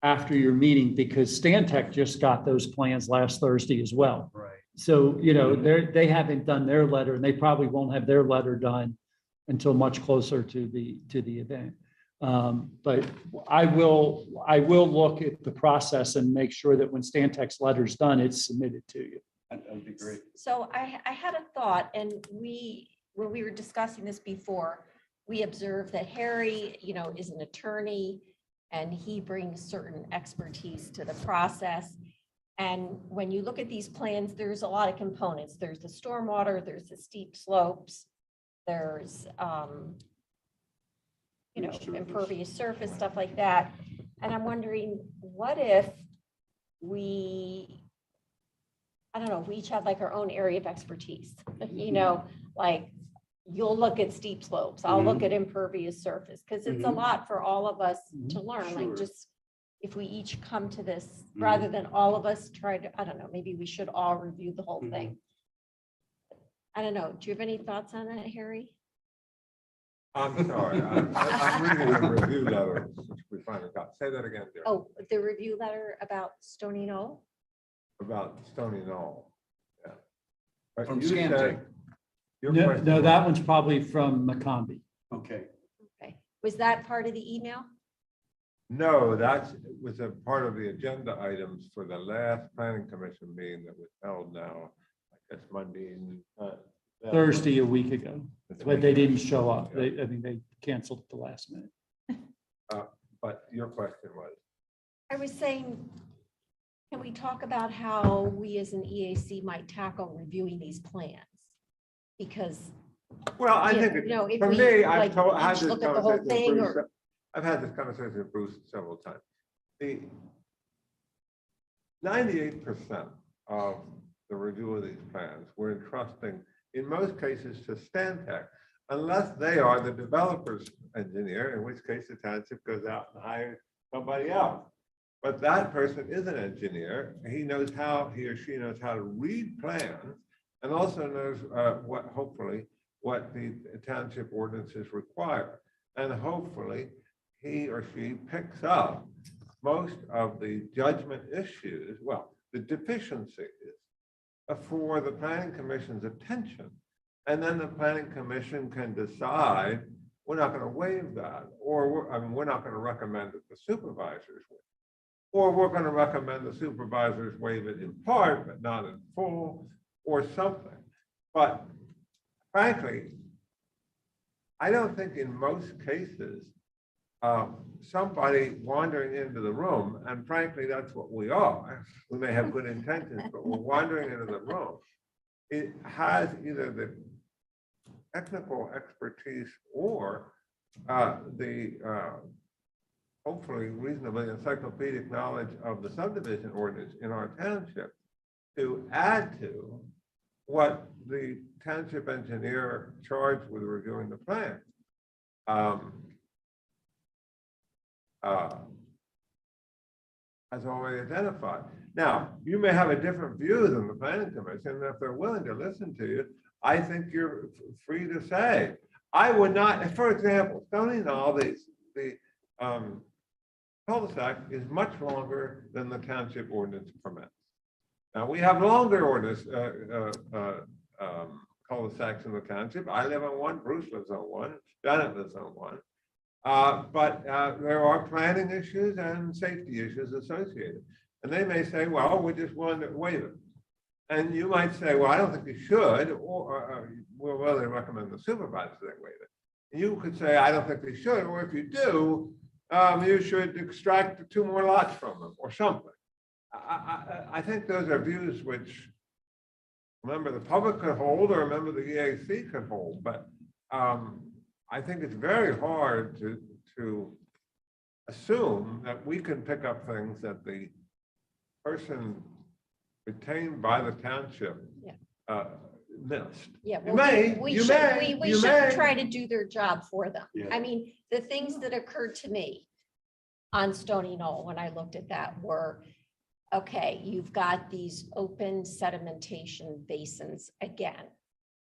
after your meeting, because Stantec just got those plans last Thursday as well. Right. So, they haven't done their letter, and they probably won't have their letter done until much closer to the event. But I will look at the process and make sure that when Stantec's letter's done, it's submitted to you. That'd be great. So I had a thought, and when we were discussing this before, we observed that Harry, is an attorney and he brings certain expertise to the process. And when you look at these plans, there's a lot of components. There's the stormwater, there's the steep slopes, there's, impervious surface, stuff like that. And I'm wondering, what if we each have like our own area of expertise, like you'll look at steep slopes, I'll look at impervious surface, because it's a lot for all of us to learn, Sure. like just if we each come to this, rather than all of us try to, I don't know, maybe we should all review the whole thing. I don't know. Do you have any thoughts on that, Harry? I'm sorry, I'm reading a review letter, which we finally got. Say that again, dear. Oh, the review letter about Stony Knoll? About Stony Knoll. Yeah. But From you said Stantec. your No, question no, was- that one's probably from McCombie. Okay. Okay. Was that part of the email? No, that was a part of the agenda items for the last planning commission meeting that was held now, I guess Monday and Thursday a week ago, but they didn't show up. I think they canceled at the last minute. But your question was, I was saying, can we talk about how we as an EAC might tackle reviewing these plans? Because, well, I think, if for we, me, like, had each this look at the whole conversation with thing, Bruce. or, I've had this conversation with Bruce several times. The 98% of the review of these plans we're entrusting, in most cases, to Stantec, unless they are the developer's engineer, in which case the township goes out and hires somebody else. But that person is an engineer. He or she knows how to read plans, and also knows hopefully what the township ordinances require. And hopefully he or she picks up most of the judgment issues, the deficiencies, for the planning commission's attention. And then the planning commission can decide, we're not going to waive that, or we're not going to recommend that the supervisors waive, or we're going to recommend the supervisors waive it in part, but not in full, or something. But frankly, I don't think in most cases, somebody wandering into the room, and frankly, that's what we are. We may have good intentions, but we're wandering into the room. It has either the technical expertise or the hopefully reasonably encyclopedic knowledge of the subdivision ordinance in our township to add to what the township engineer charged with reviewing the plan has already identified. Now, you may have a different view than the planning commission, and if they're willing to listen to you, I think you're free to say. I would not, for example, Stony Knoll, the cul-de-sac is much longer than the township ordinance permits. Now, we have longer ordinance cul-de-sacs in the township. I live on one, Bruce lives on one, Janet lives on one. But there are planning issues and safety issues associated. And they may say, well, we just want to waive it. And you might say, well, I don't think you should, or we'll really recommend the supervisor that waive it. And you could say, I don't think they should, or if you do, you should extract 2 more lots from them or something. I think those are views which, remember, the public could hold, or remember the EAC could hold, but I think it's very hard to assume that we can pick up things that the person retained by the township missed. yeah, You may, we you should, may, we you should may. try to do their job for them. Yeah. I mean, the things that occurred to me on Stony Knoll when I looked at that were, okay, you've got these open sedimentation basins again.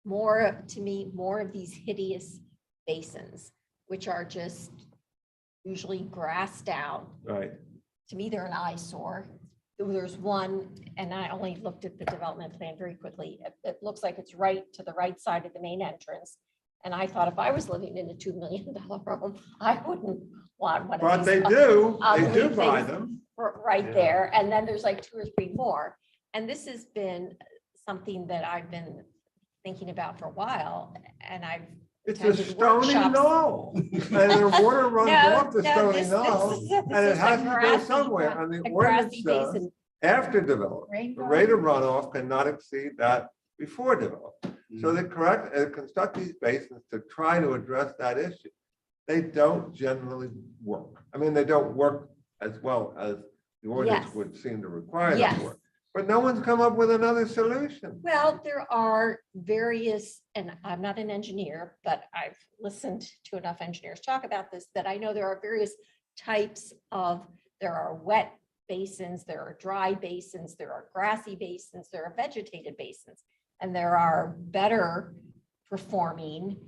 to me, more of these hideous basins, which are just usually grassed out. Right. To me, they're an eyesore. There's one, and I only looked at the development plan very quickly. It looks like it's right to the right side of the main entrance. And I thought if I was living in a $2 million home, I wouldn't want one But of they these. do ugly buy things them. Right Yeah. there. And then there's like 2 or 3 more. And this has been something that I've been thinking about for a while. And I've It's a attended stony workshops. knoll. And the water runs off the stony knoll. this And it is a has to go grassy- somewhere. And the a ordinance grassy says, basin. after development, Rain the rate of runoff cannot exceed that before development. So Mm. they correct, construct these basins to try to address that issue. They don't generally work. I mean, they don't work as well as the ordinance Yes. would seem to require them Yes. to work. But no one's come up with another solution. Well, there are various, and I'm not an engineer, but I've listened to enough engineers talk about this, that I know there are various types of, there are wet basins, there are dry basins, there are grassy basins, there are vegetated basins, and there are better performing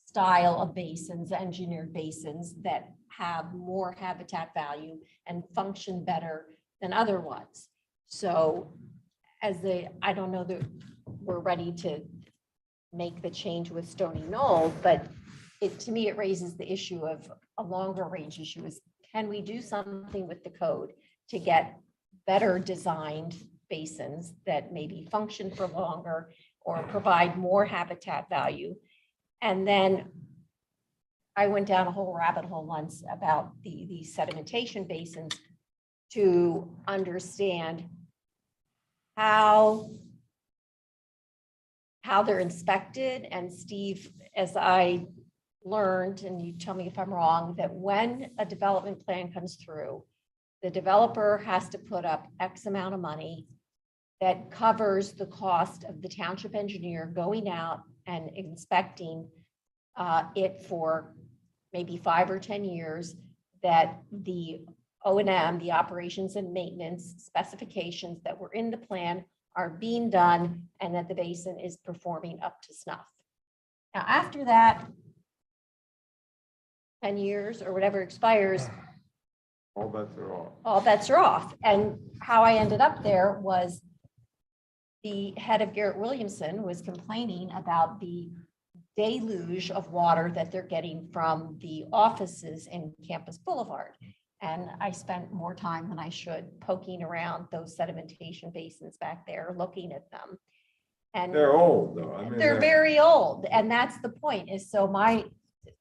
style of basins, engineered basins that have more habitat value and function better than other ones. So I don't know that we're ready to make the change with Stony Knoll, but to me, it raises the issue of a longer range issue is, can we do something with the code to get better designed basins that maybe function for longer or provide more habitat value? And then I went down a whole rabbit hole once about the sedimentation basins to understand how they're inspected. And Steve, as I learned, and you tell me if I'm wrong, that when a development plan comes through, the developer has to put up X amount of money that covers the cost of the township engineer going out and inspecting it for maybe 5 or 10 years, that the O&M, the operations and maintenance specifications that were in the plan are being done, and that the basin is performing up to snuff. Now, after that 10 years or whatever expires, All bets are off. all bets are off. And how I ended up there was the head of Garrett Williamson was complaining about the deluge of water that they're getting from the offices in Campus Boulevard. And I spent more time than I should poking around those sedimentation basins back there, looking at them. And They're old though. I mean, they're very old. And that's the point is,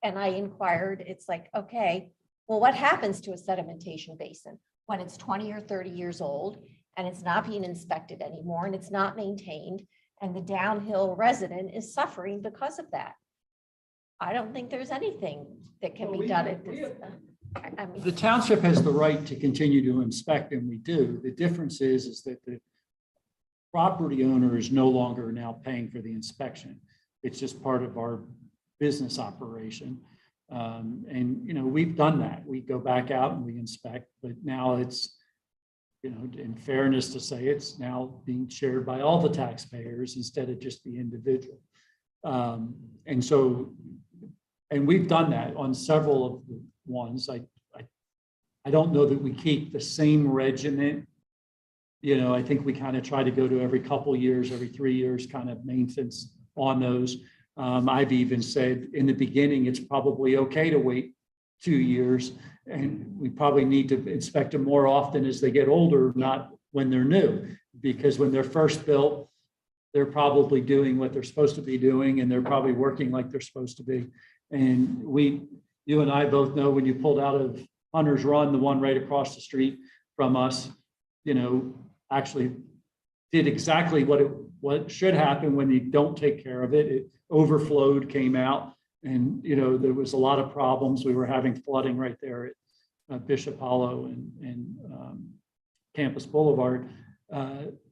and I inquired, it's like, okay, well, what happens to a sedimentation basin when it's 20 or 30 years old and it's not being inspected anymore and it's not maintained and the downhill resident is suffering because of that? I don't think there's anything that can Well, be done at this. I mean, The township has the right to continue to inspect, and we do. The difference is that the property owner is no longer now paying for the inspection. It's just part of our business operation. And, we've done that. We go back out and we inspect, but now it's, in fairness to say, it's now being shared by all the taxpayers instead of just the individual. And we've done that on several of the ones. I don't know that we keep the same regimen. I think we kind of try to go to every couple of years, every 3 years kind of maintenance on those. I've even said in the beginning, it's probably okay to wait 2 years, and we probably need to inspect them more often as they get older, not when they're new, because when they're first built, they're probably doing what they're supposed to be doing, and they're probably working like they're supposed to be. And you and I both know when you pulled out of Hunter's Run, the one right across the street from us, actually did exactly what should happen when you don't take care of it. It overflowed, came out, and there was a lot of problems. We were having flooding right there at Bishop Hollow and Campus Boulevard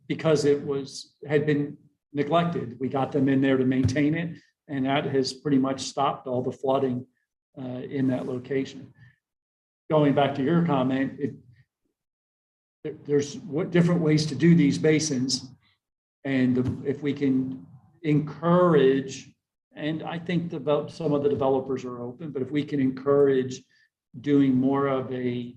because it had been neglected. We got them in there to maintain it, and that has pretty much stopped all the flooding in that location. Going back to your comment, there's different ways to do these basins. And if we can, encourage, and I think some of the developers are open, but if we can encourage doing more of a,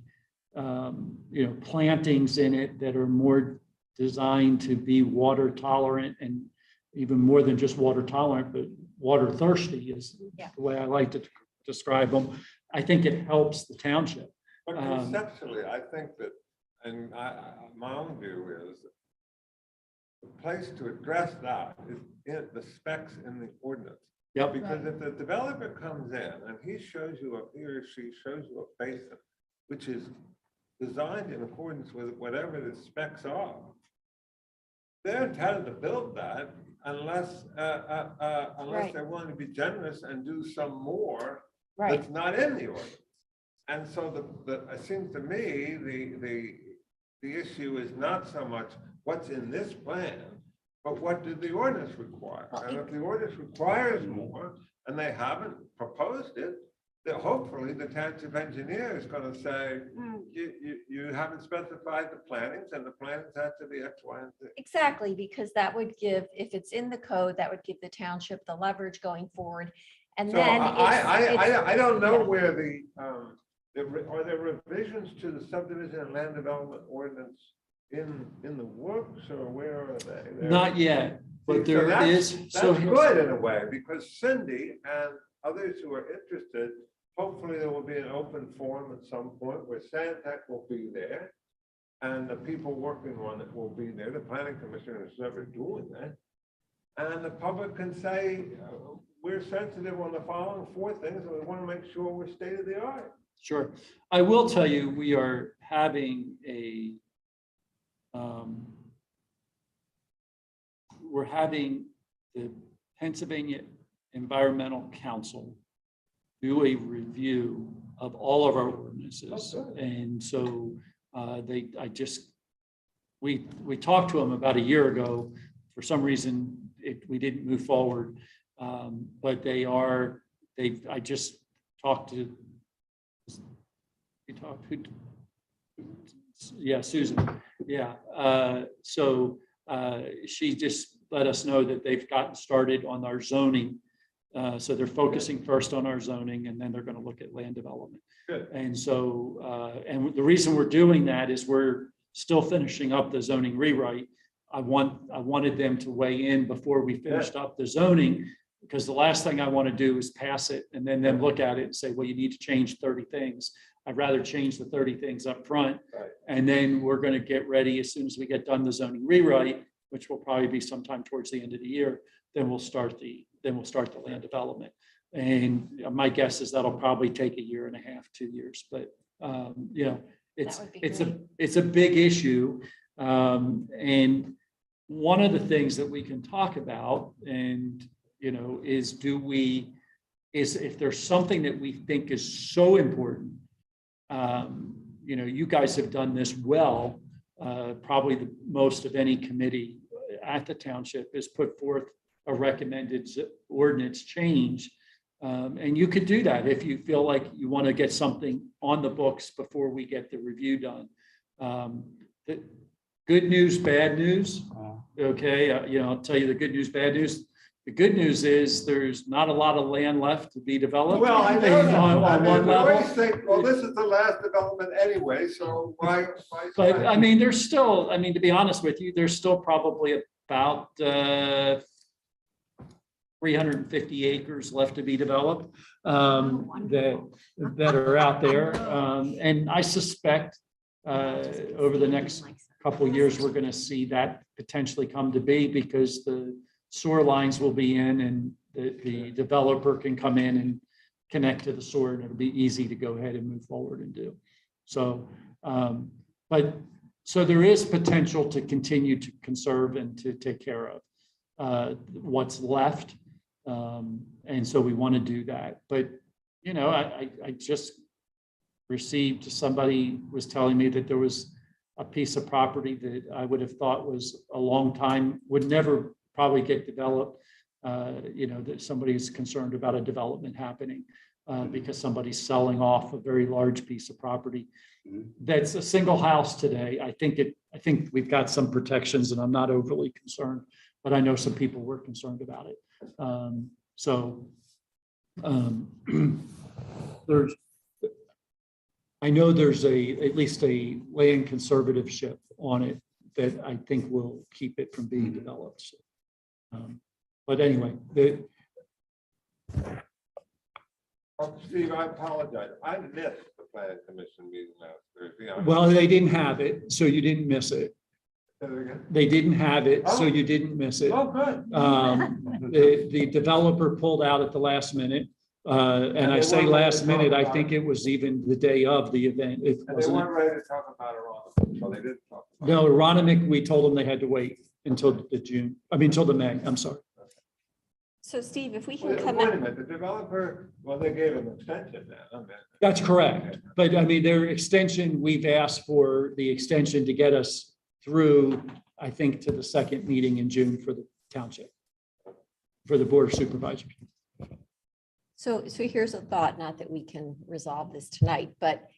plantings in it that are more designed to be water tolerant, and even more than just water tolerant, but water thirsty is the way I like to describe them. I think it helps the township. But conceptually, I think that, and my own view is, the place to address that is in the specs in the ordinance. Yep. Because if the developer comes in and he or she shows you a basin, which is designed in accordance with whatever the specs are, they're entitled to build that unless Right. they're willing to be generous and do some more Right. that's not in the ordinance. And so it seems to me, the issue is not so much what's in this plan, but what did the ordinance require? And if the ordinance requires more, and they haven't proposed it, then hopefully the township engineer is going to say, you haven't specified the plantings, and the plantings have to be X, Y, and Z. Exactly, because that would give, if it's in the code, that would give the township the leverage going forward. And So then I don't know yeah. where are there revisions to the subdivision and land development ordinance in the works, or where are they? Not yet, but So there that's- is. That's good in a way, because Cindy and others who are interested, hopefully there will be an open forum at some point where Sandtech will be there. And the people working on it will be there. The planning commissioner is never doing that. And the public can say, we're sensitive on the following 4 things, and we want to make sure we're state of the art. Sure. I will tell you, we are having we're having the Pennsylvania Environmental Council do a review of all of our ordinances. Oh, good. And so we talked to them about a year ago. For some reason, we didn't move forward. But I just talked to, Susan. Yeah. So she just let us know that they've gotten started on our zoning. So they're focusing first on our zoning, and then they're going to look at land development. Good. And so, and the reason we're doing that is we're still finishing up the zoning rewrite. I wanted them to weigh in before we finished up the zoning, because the last thing I want to do is pass it and then them look at it and say, well, you need to change 30 things. I'd rather change the 30 things up front. Right. And then we're going to get ready as soon as we get done the zoning rewrite, which will probably be sometime towards the end of the year. Then we'll start the land development. And my guess is that'll probably take 1.5 years, 2 years. But it's a big issue. And one of the things that we can talk about, and is if there's something that we think is so important, you guys have done this well, probably the most of any committee at the township, is put forth a recommended ordinance change. And you could do that if you feel like you want to get something on the books before we get the review done. The good news, bad news. Okay, I'll tell you the good news, bad news. The good news is there's not a lot of land left to be developed. Well, I know that. On one we level. always think, well, this is the last development anyway, so why? But I mean, there's still, to be honest with you, there's still probably about 350 acres left to be developed that are out there. And I suspect over the next couple of years, we're going to see that potentially come to be, because the sewer lines will be in, and the developer can come in and connect to the sewer, and it'll be easy to go ahead and move forward and do. So, so there is potential to continue to conserve and to take care of what's left. And so we want to do that. But, I just received, somebody was telling me that there was a piece of property that I would have thought was a long time, would never probably get developed. That somebody's concerned about a development happening because somebody's selling off a very large piece of property. That's a single house today. I think we've got some protections, and I'm not overly concerned but I know some people were concerned about it. There's, I know there's at least a land conservatorship on it that I think will keep it from being developed. So, but anyway, Steve, I apologize. I missed the planning commission meeting last Thursday. well, they didn't have it, so you didn't miss it. Say that again? They didn't have it, so Oh. you didn't miss it. Oh, good. The developer pulled out at the last minute. And I say last minute, I think it was even the day of the event. It And they wasn't. weren't ready to talk about it, so they didn't talk about it. No, Aronimink, we told them they had to wait until until the May, I'm sorry. So Steve, if we can Wait come wait a in, minute, the developer, well, they gave an extension then. I mean, That's correct. But I mean, their extension, we've asked for the extension to get us through, I think, to the second meeting in June for the township, for the Board of Supervisors. so here's a thought, not that we can resolve this tonight, but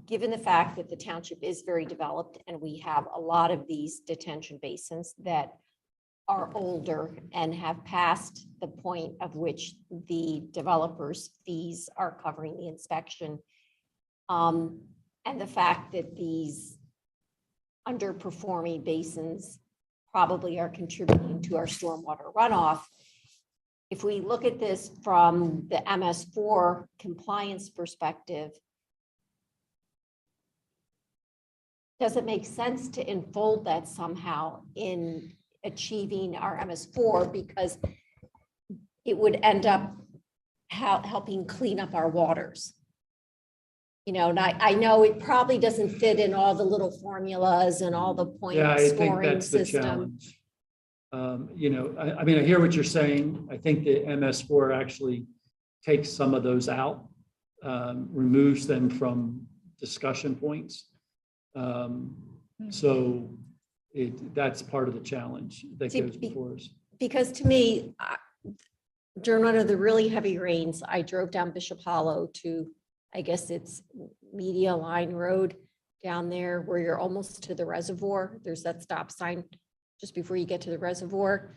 given the fact that the township is very developed and we have a lot of these detention basins that are older and have passed the point of which the developer's fees are covering the inspection. And the fact that these underperforming basins probably are contributing to our stormwater runoff. If we look at this from the MS4 compliance perspective, does it make sense to enfold that somehow in achieving our MS4, because it would end up helping clean up our waters? You know, and I know it probably doesn't fit in all the little formulas and all the point Yeah, I think scoring that's the system. challenge. You know, I mean, I hear what you're saying. I think the MS4 actually takes some of those out, removes them from discussion points. So that's part of the challenge that See, goes before us. Because to me, during one of the really heavy rains, I drove down Bishop Hollow to, I guess it's Media Line Road down there where you're almost to the reservoir. There's that stop sign just before you get to the reservoir.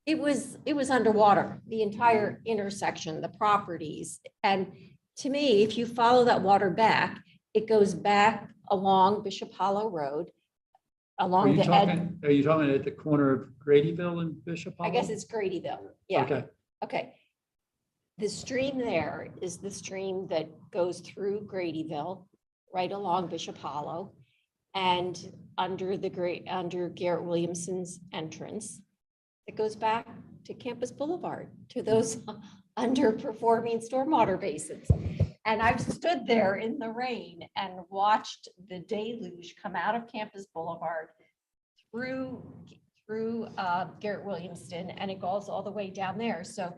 It was underwater, the entire intersection, the properties. And to me, if you follow that water back, it goes back along Bishop Hollow Road, along the edge. Are you talking at the corner of Gradyville and Bishop Hollow? I guess it's Gradyville. Yeah. Okay. Okay. The stream there is the stream that goes through Gradyville, right along Bishop Hollow, and under Garrett Williamson's entrance. It goes back to Campus Boulevard, to those underperforming stormwater basins. And I've stood there in the rain and watched the deluge come out of Campus Boulevard through Garrett Williamson, and it goes all the way down there. So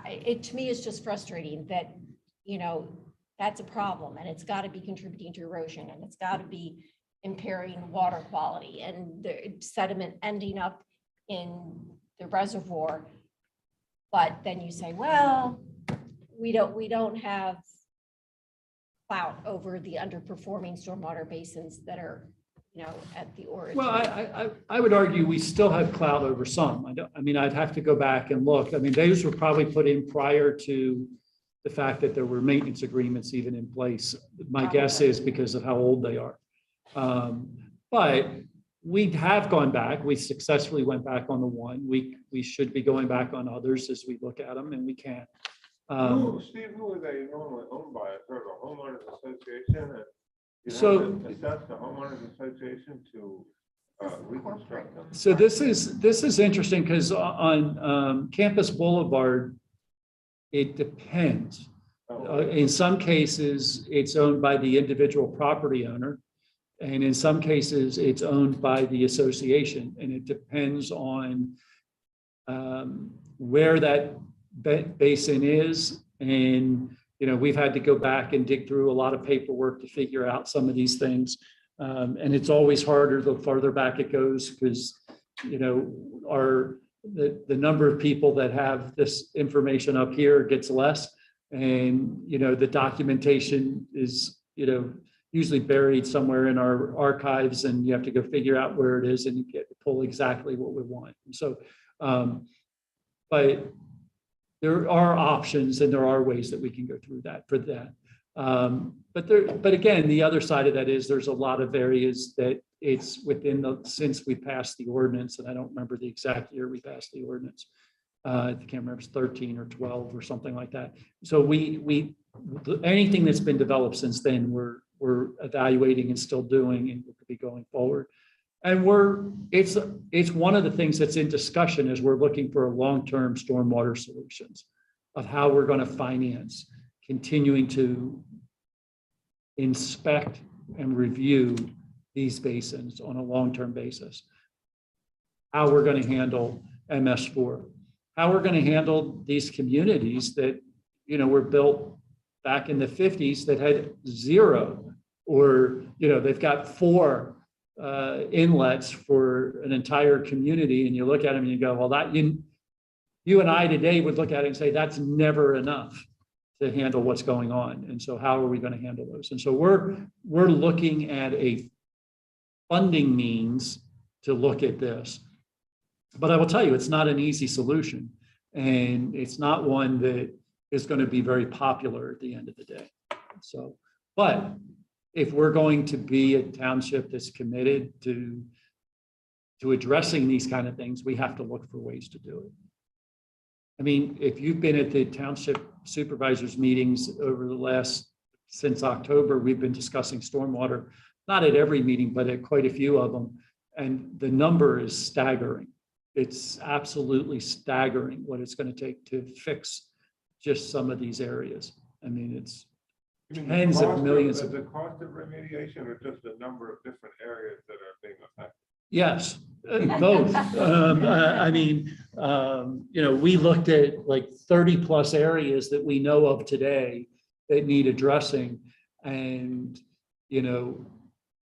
it to me is just frustrating that, you know, that's a problem, and it's got to be contributing to erosion, and it's got to be impairing water quality and the sediment ending up in the reservoir. But then you say, well, we don't have clout over the underperforming stormwater basins that are, you know, at the origin. Well, I would argue we still have clout over some. I mean, I'd have to go back and look. I mean, those were probably put in prior to the fact that there were maintenance agreements even in place. My guess is because of how old they are. But we have gone back. We successfully went back on the one. We should be going back on others as we look at them, and we can. Steve, who are they normally owned by? A sort of a homeowners association? And you So- have to assess the homeowners association to reconstruct them? So this is interesting because on Campus Boulevard, it depends. In some cases, it's owned by the individual property owner. And in some cases, it's owned by the association, and it depends on where that basin is. And, you know, we've had to go back and dig through a lot of paperwork to figure out some of these things. And it's always harder the farther back it goes because, you know, the number of people that have this information up here gets less. And, you know, the documentation is, you know, usually buried somewhere in our archives, and you have to go figure out where it is, and you get to pull exactly what we want. And so, but there are options and there are ways that we can go through that for that. But again, the other side of that is there's a lot of areas that it's within since we passed the ordinance, and I don't remember the exact year we passed the ordinance. I can't remember, it's 13 or 12 or something like that. So anything that's been developed since then, we're evaluating and still doing, and we'll be going forward. And it's one of the things that's in discussion as we're looking for long-term stormwater solutions of how we're going to finance continuing to inspect and review these basins on a long-term basis. How we're going to handle MS4, how we're going to handle these communities that, were built back in the 50s that had zero, or, they've got 4 inlets for an entire community, and you look at them and you go, well, that you and I today would look at it and say, that's never enough to handle what's going on. And so how are we going to handle those? And so we're looking at a funding means to look at this. But I will tell you, it's not an easy solution, and it's not one that is going to be very popular at the end of the day. So, but if we're going to be a township that's committed to addressing these kind of things, we have to look for ways to do it. I mean, if you've been at the township supervisors meetings since October, we've been discussing stormwater, not at every meeting, but at quite a few of them. And the number is staggering. It's absolutely staggering what it's going to take to fix just some of these areas. I mean, it's tens of millions. The cost of remediation, or just the number of different areas that are being affected? Yes, both. We looked at like 30 plus areas that we know of today that need addressing. And,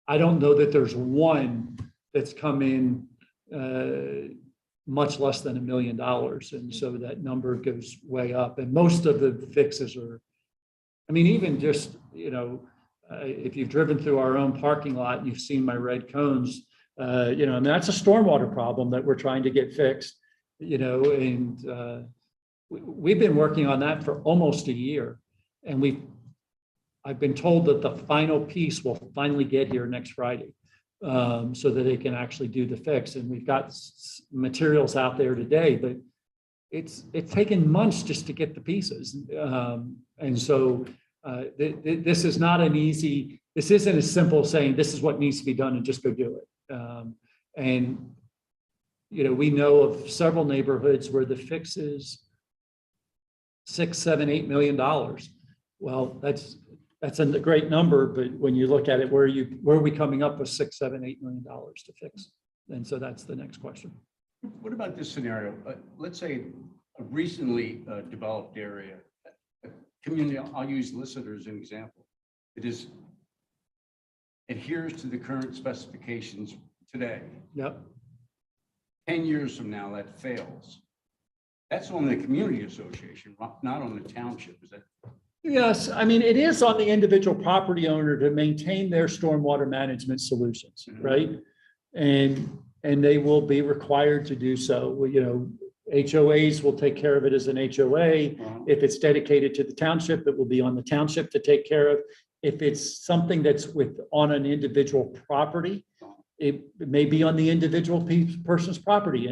I don't know that there's one that's come in much less than $1 million. And so that number goes way up. And most of the fixes are, even just, if you've driven through our own parking lot and you've seen my red cones, that's a stormwater problem that we're trying to get fixed, and we've been working on that for almost a year. And I've been told that the final piece will finally get here next Friday, so that they can actually do the fix. And we've got materials out there today, but it's taken months just to get the pieces. And so this is not this isn't as simple as saying this is what needs to be done and just go do it. We know of several neighborhoods where the fix is $6, $7, $8 million. Well, that's a great number, but when you look at it, where are we coming up with $6, $7, $8 million to fix? And so that's the next question. What about this scenario? Let's say a recently developed area, a community, I'll use Lister as an example. It adheres to the current specifications today. Yep. 10 years from now, that fails. That's on the community association, not on the township, is that? Yes, it is on the individual property owner to maintain their stormwater management solutions, right? And they will be required to do so. HOAs will take care of it as an HOA. If it's dedicated to the township, it will be on the township to take care of. If it's something that's on an individual property, it may be on the individual person's property.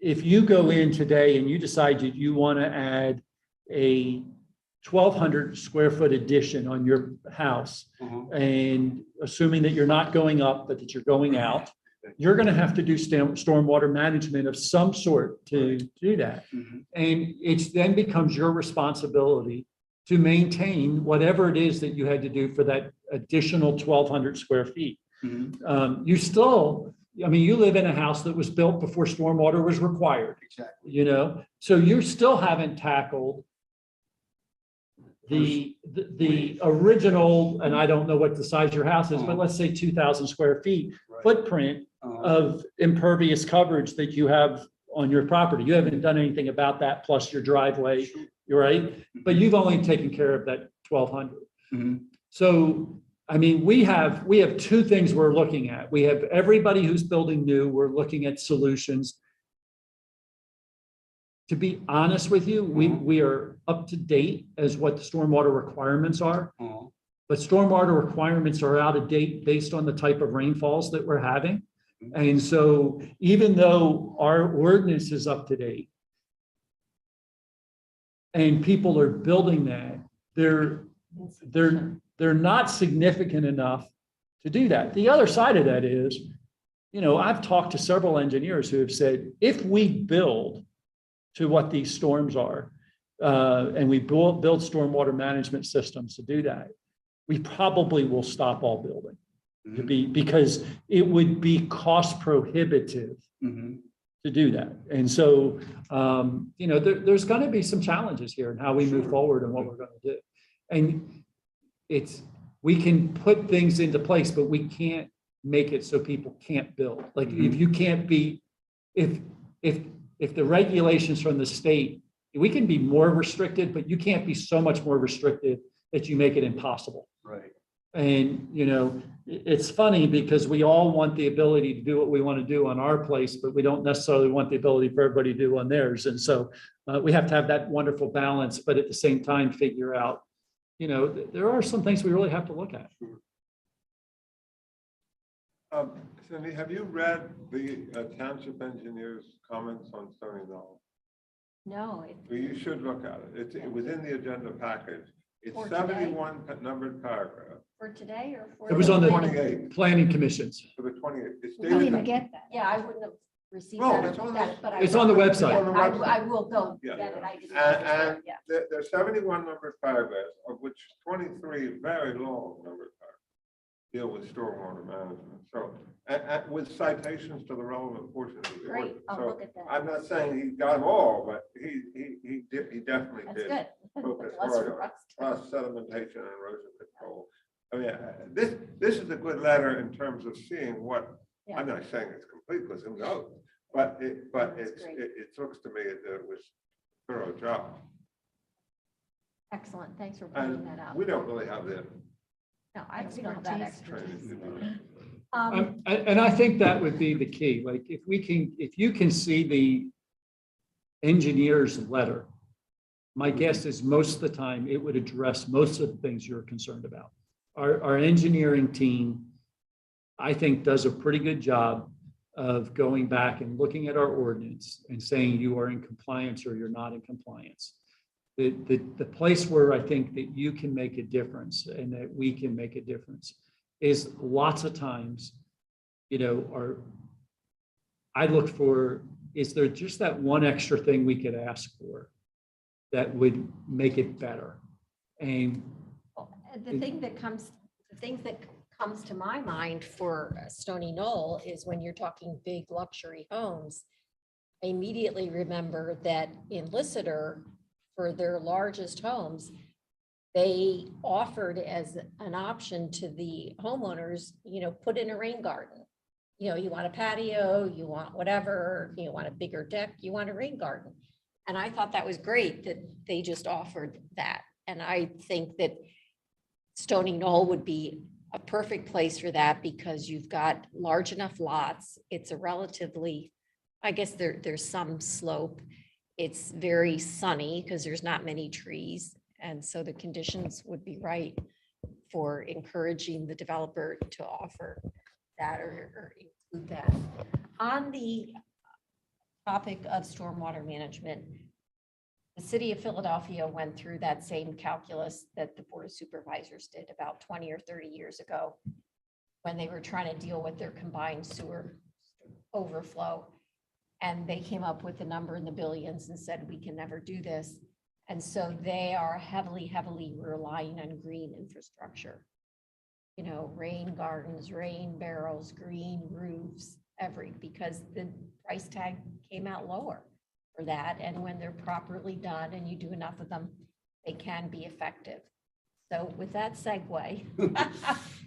If you go in today and you decide that you want to add a 1,200 square foot addition on your house, and assuming that you're not going up, but that you're going out, you're going to have to do stormwater management of some sort to do that. And it then becomes your responsibility to maintain whatever it is that you had to do for that additional 1,200 square feet. You still, you live in a house that was built before stormwater was required. Exactly. So you still haven't tackled the original, and I don't know what the size of your house is, but let's say 2,000 square feet footprint of impervious coverage that you have on your property. You haven't done anything about that, plus your driveway, you're right? But you've only taken care of that 1,200. So I mean, we have two things we're looking at. We have everybody who's building new, we're looking at solutions. To be honest with you, we are up to date as what the stormwater requirements are. Oh, But stormwater requirements are out of date based on the type of rainfalls that we're having. And so even though our ordinance is up to date and people are building that, they're not significant enough to do that. The other side of that is, you know, I've talked to several engineers who have said, if we build to what these storms are, and we build stormwater management systems to do that, we probably will stop all building to be, because it would be cost prohibitive mhm. to do that. And so, you know, there's going to be some challenges here in how we move forward and what we're going to do. And we can put things into place, but we can't make it so people can't build. Like if you can't be, if the regulations from the state, we can be more restricted, but you can't be so much more restricted that you make it impossible. Right. And, you know, it's funny because we all want the ability to do what we want to do on our place, but we don't necessarily want the ability for everybody to do on theirs. And so we have to have that wonderful balance, but at the same time, figure out, you know, there are some things we really have to look at. Cindy, have you read the township engineer's comments on Stony Knoll? No, Well, you should look at it. It was in the agenda package. It's For today? 71 numbered paragraph for today or for? It was on the 28 planning commissions. for the 28th. It's I didn't dated. get that. Yeah, I wouldn't have received No, that or it's on looked at the- it, but I. It's on the website. Yeah, On the website. I will go Yeah. get it. I didn't. And Yeah. there's 71 numbered paragraphs, of which 23 very long numbered paragraphs deal with stormwater management. So, with citations to the relevant portions of the Great, ordinance. I'll So look at that. I'm not saying he got them all, but he definitely That's did. good. Focus Less hard for on us. sedimentation and erosion control. I mean, this is a good letter in terms of seeing what, Yeah. I'm not saying it's complete because who knows, but That's great. it looks to me that it was a thorough job. Excellent, thanks for pointing that And out. we don't really have the No, we don't have that Expertise. expertise. training to do that. And I think that would be the key. Like if you can see the engineer's letter, my guess is most of the time it would address most of the things you're concerned about. Our engineering team, I think, does a pretty good job of going back and looking at our ordinance and saying you are in compliance or you're not in compliance. The place where I think that you can make a difference and that we can make a difference is lots of times, you know, I look for, is there just that one extra thing we could ask for that would make it better? And The thing that comes to my mind for Stony Knoll is when you're talking big luxury homes, I immediately remember that in Lissitor, for their largest homes, they offered as an option to the homeowners, you know, put in a rain garden. You know, you want a patio, you want whatever, you want a bigger deck, you want a rain garden. And I thought that was great that they just offered that. And I think that Stony Knoll would be a perfect place for that because you've got large enough lots. It's a relatively, I guess there's some slope. It's very sunny because there's not many trees. And so the conditions would be right for encouraging the developer to offer that or include that. On the topic of stormwater management, the city of Philadelphia went through that same calculus that the Board of Supervisors did about 20 or 30 years ago when they were trying to deal with their combined sewer overflow. And they came up with a number in the billions and said, we can never do this. And so they are heavily relying on green infrastructure. You know, rain gardens, rain barrels, green roofs, because the price tag came out lower for that. And when they're properly done and you do enough of them, they can be effective. So with that segue,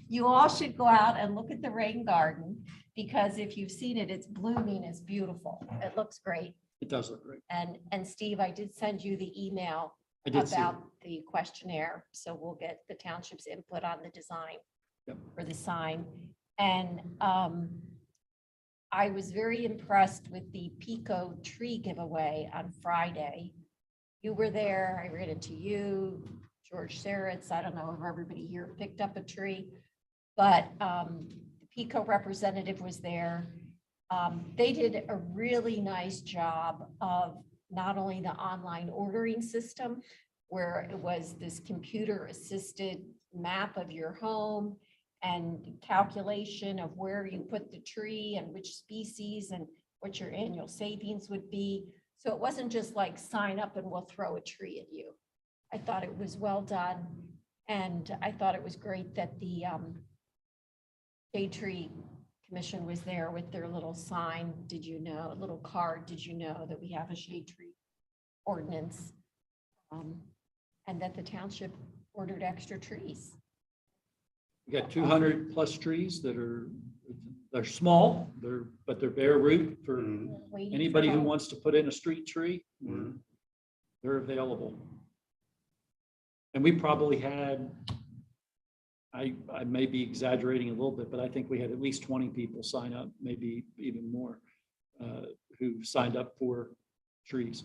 you all should go out and look at the rain garden because if you've seen it, it's blooming, it's beautiful. It looks great. it does look great. And Steve, I did send you the email I did see it. about the questionnaire. So we'll get the township's input on the design. Yep. for the sign. And I was very impressed with the Pico tree giveaway on Friday. You were there, I ran into you, George Saritz, I don't know if everybody here picked up a tree, but the Pico representative was there. They did a really nice job of not only the online ordering system, where it was this computer assisted map of your home and calculation of where you put the tree and which species and what your annual savings would be. So it wasn't just like sign up and we'll throw a tree at you. I thought it was well done. And I thought it was great that the Shade Tree Commission was there with their little sign. Did you know, a little card, did you know that we have a shade tree ordinance? And that the township ordered extra trees. We got 200 plus trees that they're small, but they're bare root for Waiting for anybody who help. wants to put in a street tree. Mhm. They're available. And we probably had, I may be exaggerating a little bit, but I think we had at least 20 people sign up, maybe even more, who signed up for trees.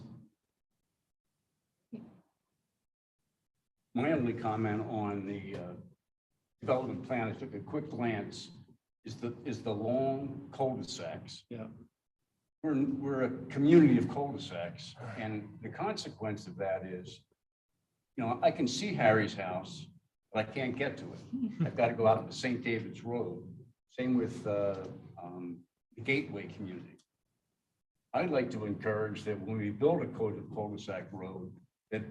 My only comment on the development plan, I took a quick glance, is the long cul-de-sacs. Yeah. We're a community of cul-de-sacs, and the consequence of that is, I can see Harry's house, but I can't get to it. I've got to go out to St. David's Road. Same with the Gateway community. I'd like to encourage that when we build a cul-de-sac road, that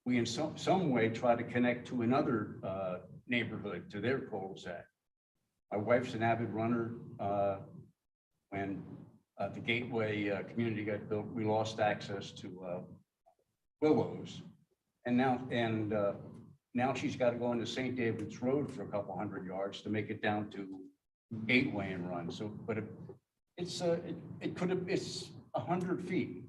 we in some way try to connect to another neighborhood, to their cul-de-sac. My wife's an avid runner. When the Gateway community got built, we lost access to Willows. And now she's got to go into St. David's Road for a couple hundred yards to make it down to Gateway and run. So, but it's 100 feet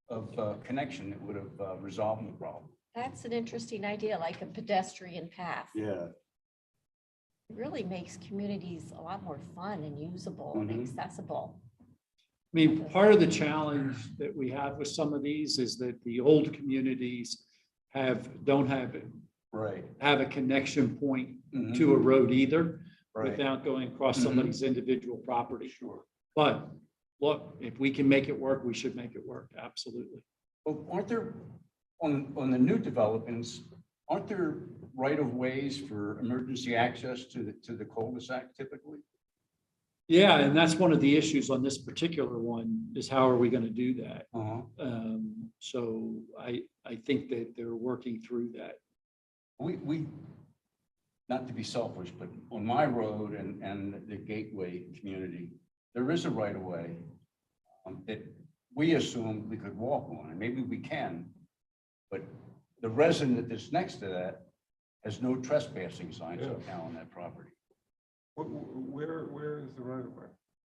of connection that would have resolved the problem. That's an interesting idea, like a pedestrian path. Yeah. It really makes communities a lot more fun and usable and Mhm. accessible. I mean, part of the challenge that we have with some of these is that the old communities don't have Right. a connection point Mhm. to a road either, Right. without going across Mhm. somebody's individual property. Sure. But look, if we can make it work, we should make it work. Absolutely. Well, aren't there, on the new developments, aren't there right of ways for emergency access to the cul-de-sac typically? Yeah, and that's one of the issues on this particular one is how are we going to do that? Uh-huh. So I think that they're working through that. We, not to be selfish, but on my road and the Gateway community, there is a right of way that we assume we could walk on, and maybe we can, but the resident that's next to that has no trespassing signs up now on that property. Where is the right of way?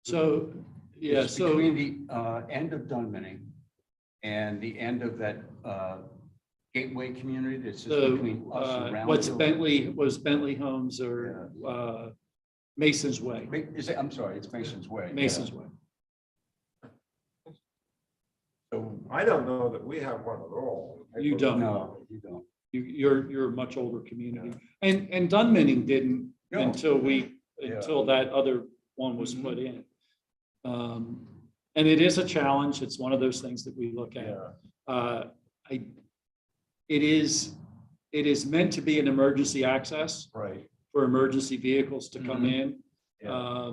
So, yeah, It's so between the end of Dunmanny and the end of that Gateway community that's just between us and Round. was Bentley Homes or Mason's Way? I'm sorry, it's Mason's Way. Mason's Way. So, I don't know that we have one at all. You don't. no, you don't. You're a much older community. And Dunmanning didn't No. until that other one was put in. And it is a challenge. It's one of those things that we look at. It is meant to be an emergency access Right. for emergency vehicles to come Mhm. in. Yeah.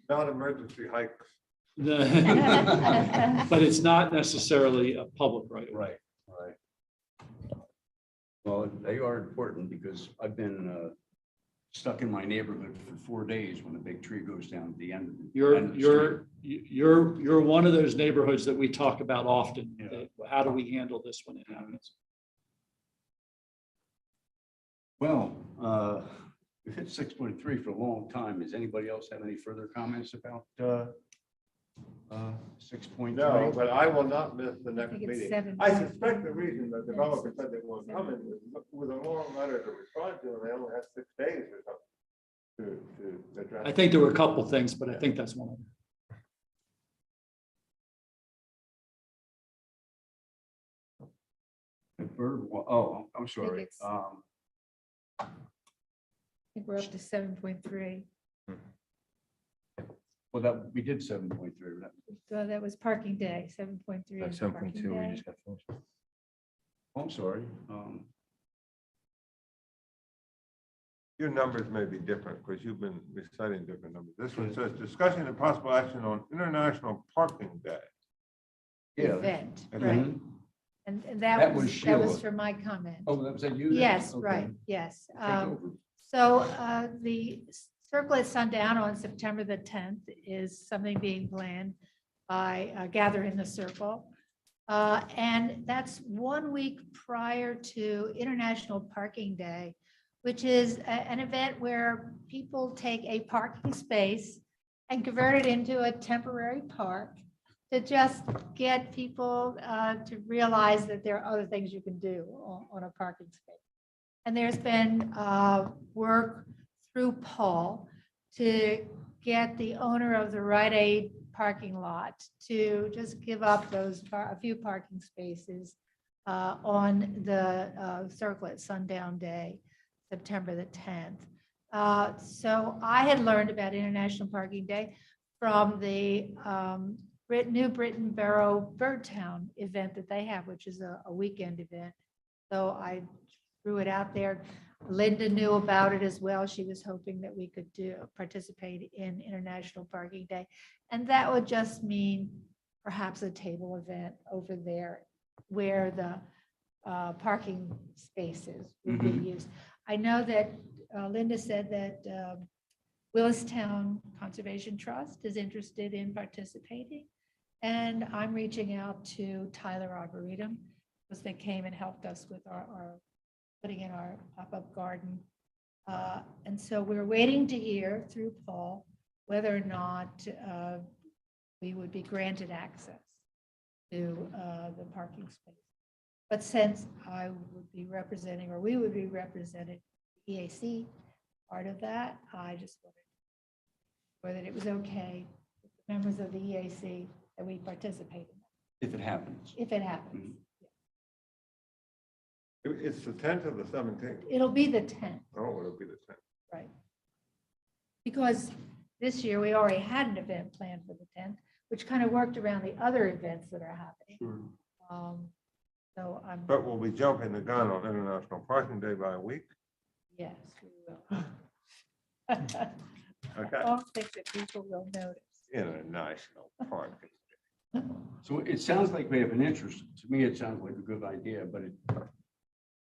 Not emergency hikes. But it's not necessarily a public right. Right, right. Well, they are important because I've been stuck in my neighborhood for 4 days when a big tree goes down at the end of the. end of the street. You're one of those neighborhoods that we talk about often. Yeah. that How do we handle this when it happens? Well, we've hit 6.3 for a long time. Does anybody else have any further comments about 6.3? No, but I will not miss the next think it's meeting. 7. I suspect the reason the developer said they weren't coming was a long letter to respond to, and they only had 6 days or something. to address? I think there were a couple things, but I think that's one of them. I'm sorry. it's- I think we're up to 7.3. Well, that, we did 7.3. So that was parking day, 7.3. is 7.2, parking we day. just got finished. I'm sorry. Your numbers may be different because you've been reciting different numbers. This one says discussion and possible action on International Parking Day. Yeah. Event, Okay. right. Mhm. And That was that was Sheila. for my comment. Oh, that was that you? then? Yes, Okay. right, yes. Take over. So the Circle at Sundown on September the 10th is something being planned by Gather in the Circle. And that's 1 week prior to International Parking Day, which is an event where people take a parking space and convert it into a temporary park to just get people to realize that there are other things you can do on a parking space. And there's been work through Paul to get the owner of the Rite Aid parking lot to just give up a few parking spaces on the Circle at Sundown Day, September the 10th. So I had learned about International Parking Day from the New Britain Barrow Birdtown event that they have, which is a weekend event. So I threw it out there. Linda knew about it as well. She was hoping that we could participate in International Parking Day. And that would just mean perhaps a table event over there where the parking spaces would be used. I know that Linda said that Willistown Conservation Trust is interested in participating. And I'm reaching out to Tyler Arboretum because they came and helped us with our putting in our pop-up garden. And so we're waiting to hear through Paul whether or not we would be granted access to the parking space. But since I would be representing, or we would be represented, EAC, part of that, I just wondered whether it was okay with the members of the EAC that we participate in, If it happens. if it happens. It's the 10th or the 17th? It'll be the 10th. Oh, it'll be the 10th. Right. Because this year we already had an event planned for the 10th, which kind of worked around the other events that are happening. Sure. So I'm, But we'll be jumping the gun on International Parking Day by a week. yes, we will. I Okay. don't think that people will notice. International Parking. So it sounds like we have an interest. To me, it sounds like a good idea, but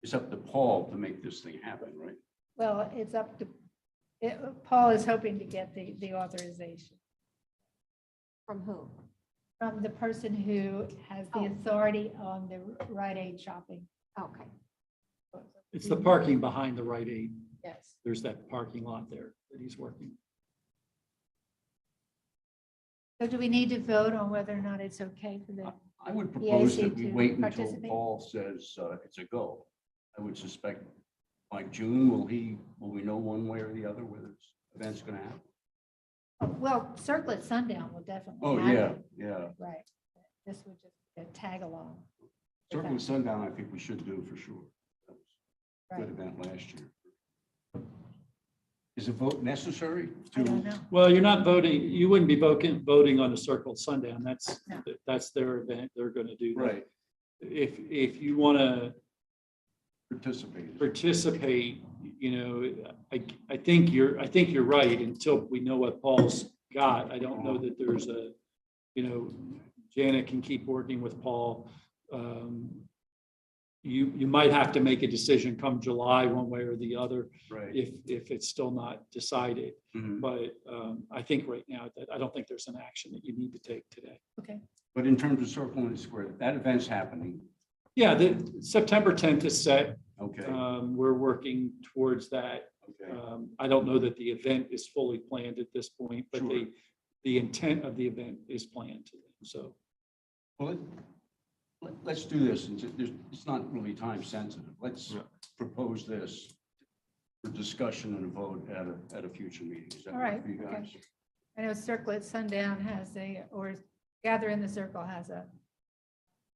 it's up to Paul to make this thing happen, right? Well, it's up to, Paul is hoping to get the authorization From who? from the person who has the Oh. authority on the Rite Aid shopping. Okay. It's the parking behind the Rite Aid. Yes. There's that parking lot there that he's working. So do we need to vote on whether or not it's okay for the, I would propose EAC that we to wait until participate? Paul says it's a go. I would suspect by June, will we know one way or the other whether this event's going to happen? well, Circle at Sundown will definitely. Oh, yeah, happen. yeah. Right. This would just be a tag along. with Circle that. Sundown, I think we should do for sure. That was a Right. good event last year. Is a vote necessary? I don't know. Well, you're not voting, you wouldn't be voting on the Circle Sundown. No. That's their event. They're going to do that. Right, If you want to participate. participate, you know, I think you're right until we know what Paul's got. I don't know that there's a, you know, Janet can keep working with Paul. You might have to make a decision come July, one way or the other, Right. if it's still not decided. Mhm. But I think right now that I don't think there's an action that you need to take today. Okay. But in terms of Circle and Square, that event's happening. Yeah, the September 10th is set. Okay, We're working towards that. okay. I don't know that the event is fully planned at this point, but Sure. the intent of the event is planned. So, Well, let's do this. It's not really time sensitive. Let's Yeah. propose this. for discussion and a vote at a future meeting. Is that All right right, for you guys? okay. I know Circle at Sundown has or Gather in the Circle has a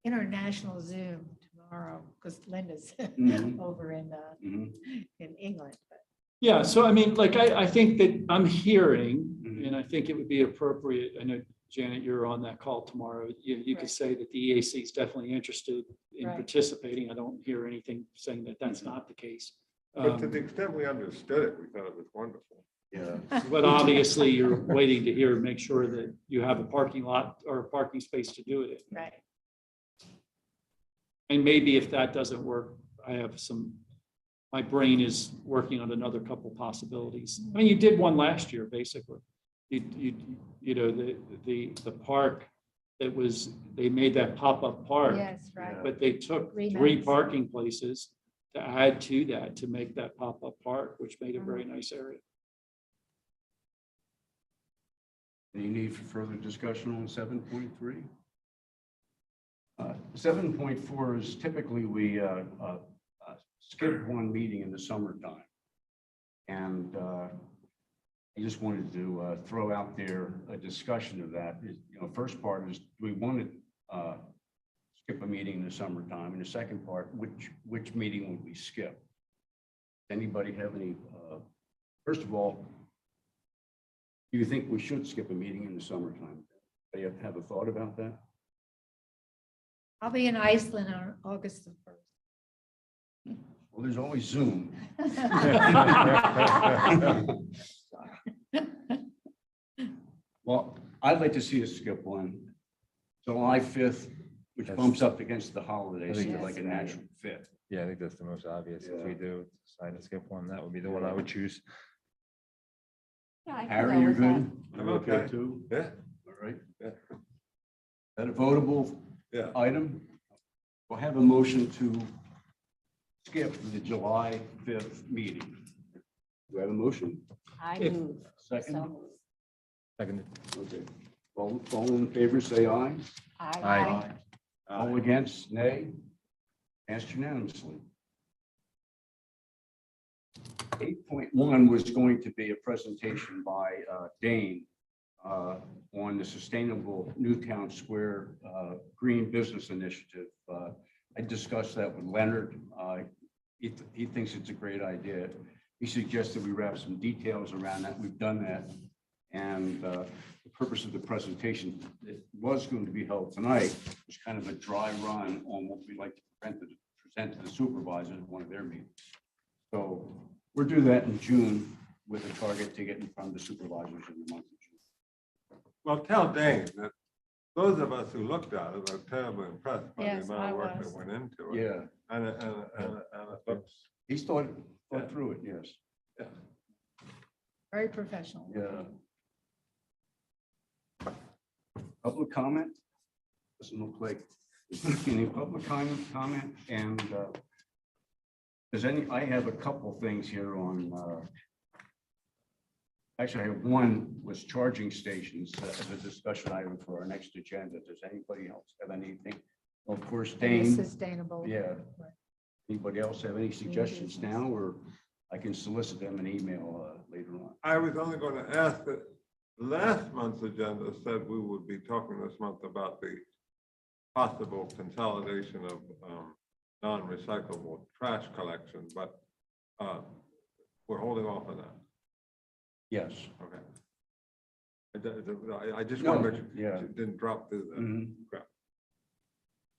international Zoom tomorrow because Linda's Mhm. over in Mhm. England. But Yeah, so I mean, like, I think that I'm hearing, Mhm. and I think it would be appropriate, I know, Janet, you're on that call tomorrow. You could Right. say that the EAC is definitely interested in Right. participating. I don't hear anything saying that that's Mhm. not the case. But to the extent we understood it, we thought it was wonderful. Yeah. But obviously, you're waiting to hear, make sure that you have a parking lot or a parking space to do it in. right. And maybe if that doesn't work, I have my brain is working on another couple possibilities. I mean, you did one last year, basically. You know, the park that was, they made that pop-up park, Yes, right. but they took 3 three months. parking places to add to that, to make that pop-up park, which made a very nice area. Any need for further discussion on 7.3? 7.4 is typically we skip one meeting in the summertime. And I just wanted to throw out there a discussion of that. First part is, do we want to skip a meeting in the summertime? And the second part, which meeting would we skip? Anybody have any, first of all, do you think we should skip a meeting in the summertime? Do you have a thought about that? I'll be in Iceland on August the 1st. Well, there's always Zoom. Well, I'd like to see us skip one. July 5th, which bumps up against the holidays, think seems like a that's right. natural fit. Yeah, I think that's the most obvious. If we Yeah. do decide to skip one, that would be the one I would choose. Yeah, I can Harry, go you're with that. good? I'm You're okay. Too? Yeah, All right. yeah, Is that a votable yeah. item? We'll have a motion to skip the July 5th meeting. Do I have a motion? I If- move. Second? So moved. Second. Okay. All in favor, say aye. Aye. All against, nay? Passed unanimously. 8.1 was going to be a presentation by Dane on the Sustainable Newtown Square Green Business Initiative. I discussed that with Leonard. He thinks it's a great idea. He suggested we wrap some details around that. We've done that. And the purpose of the presentation that was going to be held tonight was kind of a dry run on what we'd like to present to the supervisors at one of their meetings. So we'll do that in June with a target to get in front of the supervisors in the month of June. Well, tell Dane that those of us who looked at it are terribly impressed by the Yes, amount I of work that was. went into it. Yeah, And it looks, he's thought through it, yes. yeah. Very professional. Yeah. Public comment? Doesn't look like there's any public comment, and I have a couple things here on, actually, I have one was charging stations as a discussion item for our next agenda. Does anybody else have anything? Of course, Very Dane, sustainable. yeah. Anybody else have any suggestions now, or I can solicit them an email later on? I was only going to ask that last month's agenda said we would be talking this month about the possible consolidation of non-recyclable trash collection, but we're holding off on that. Yes. Okay. I just No, want to make sure yeah. it didn't drop through the Mhm. crap.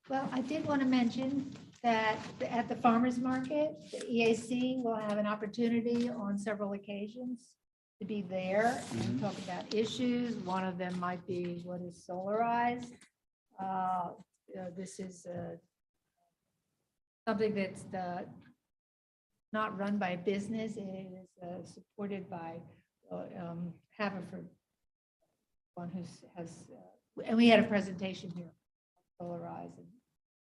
Well, I did want to mention that at the farmer's market, the EAC will have an opportunity on several occasions to be there and talk about issues. One of them might be what is solarized. This is something that's not run by a business. It is supported by Haverford, one who has, and we had a presentation here, Solarize, and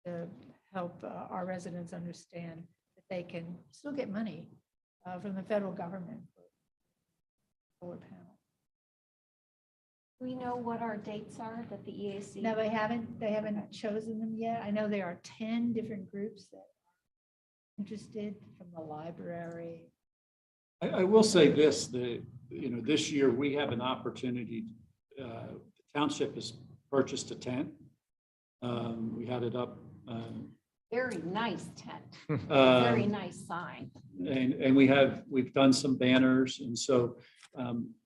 to help our residents understand that they can still get money from the federal government for solar panels. Do we know what our dates are that the EAC? No, they haven't chosen them yet. I know there are 10 different groups that are interested, from the library, I will say this, this year we have an opportunity, the township has purchased a tent. We had it up. Very nice tent, very nice sign. And we've done some banners, and so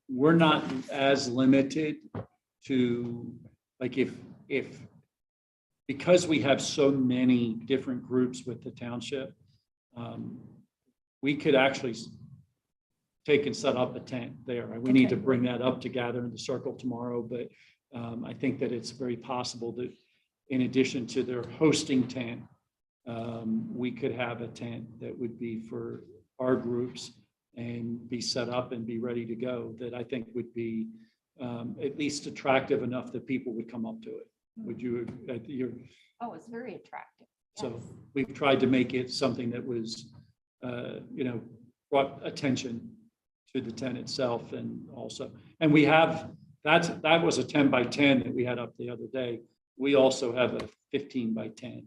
we're not as limited to, like, because we have so many different groups with the township, we could actually take and set up a tent there. We need to bring that up to gather in the circle tomorrow, but I think that it's very possible that in addition to their hosting tent, we could have a tent that would be for our groups and be set up and be ready to go, that I think would be at least attractive enough that people would come up to it. Would you? Oh, it's very attractive. So Yes. we've tried to make it something that was, brought attention to the tent itself, and also, and we have, that was a 10 by 10 that we had up the other day. We also have a 15 by 10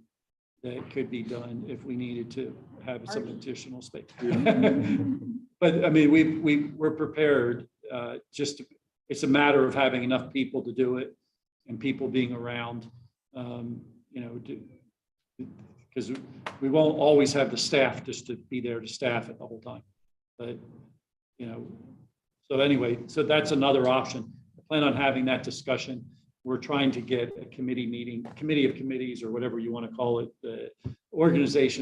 that could be done if we needed to have some additional space. But I mean, we're prepared, it's a matter of having enough people to do it and people being around, because we won't always have the staff just to be there to staff it the whole time. But, so anyway, so that's another option. I plan on having that discussion. We're trying to get a committee of committees, or whatever you want to call it, the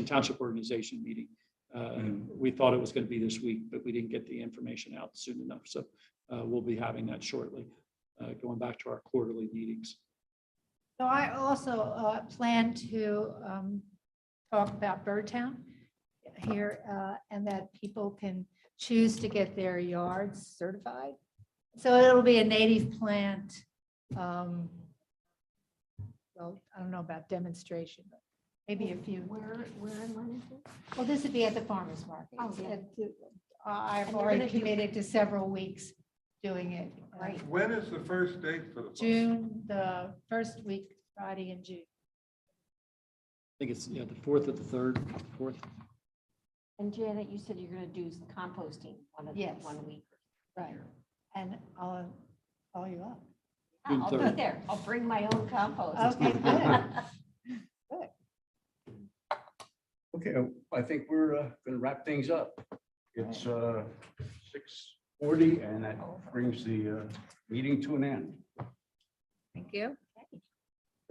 township organization meeting. We thought it was going to be this week, but we didn't get the information out soon enough. So we'll be having that shortly, going back to our quarterly meetings. So I also plan to talk about Birdtown here, and that people can choose to get their yards certified. So it'll be a native plant. Well, I don't know about demonstration, but maybe a few. Where and when is it? Well, this would be at the farmer's market. Oh, yeah. I've And they're already gonna do- committed to several weeks doing it. Right. When is the first date for the? June, the first week, Friday in June. I think it's, the 4th or the 3rd, 4th. And Janet, you said you're going to do composting Yes. 1 week. Right. And I'll call you up. June I'll be 3rd. there. I'll bring my own compost. Okay, good. Okay, I think we're going to wrap things up. It's 6:40, and that brings the meeting to an end. Thank you.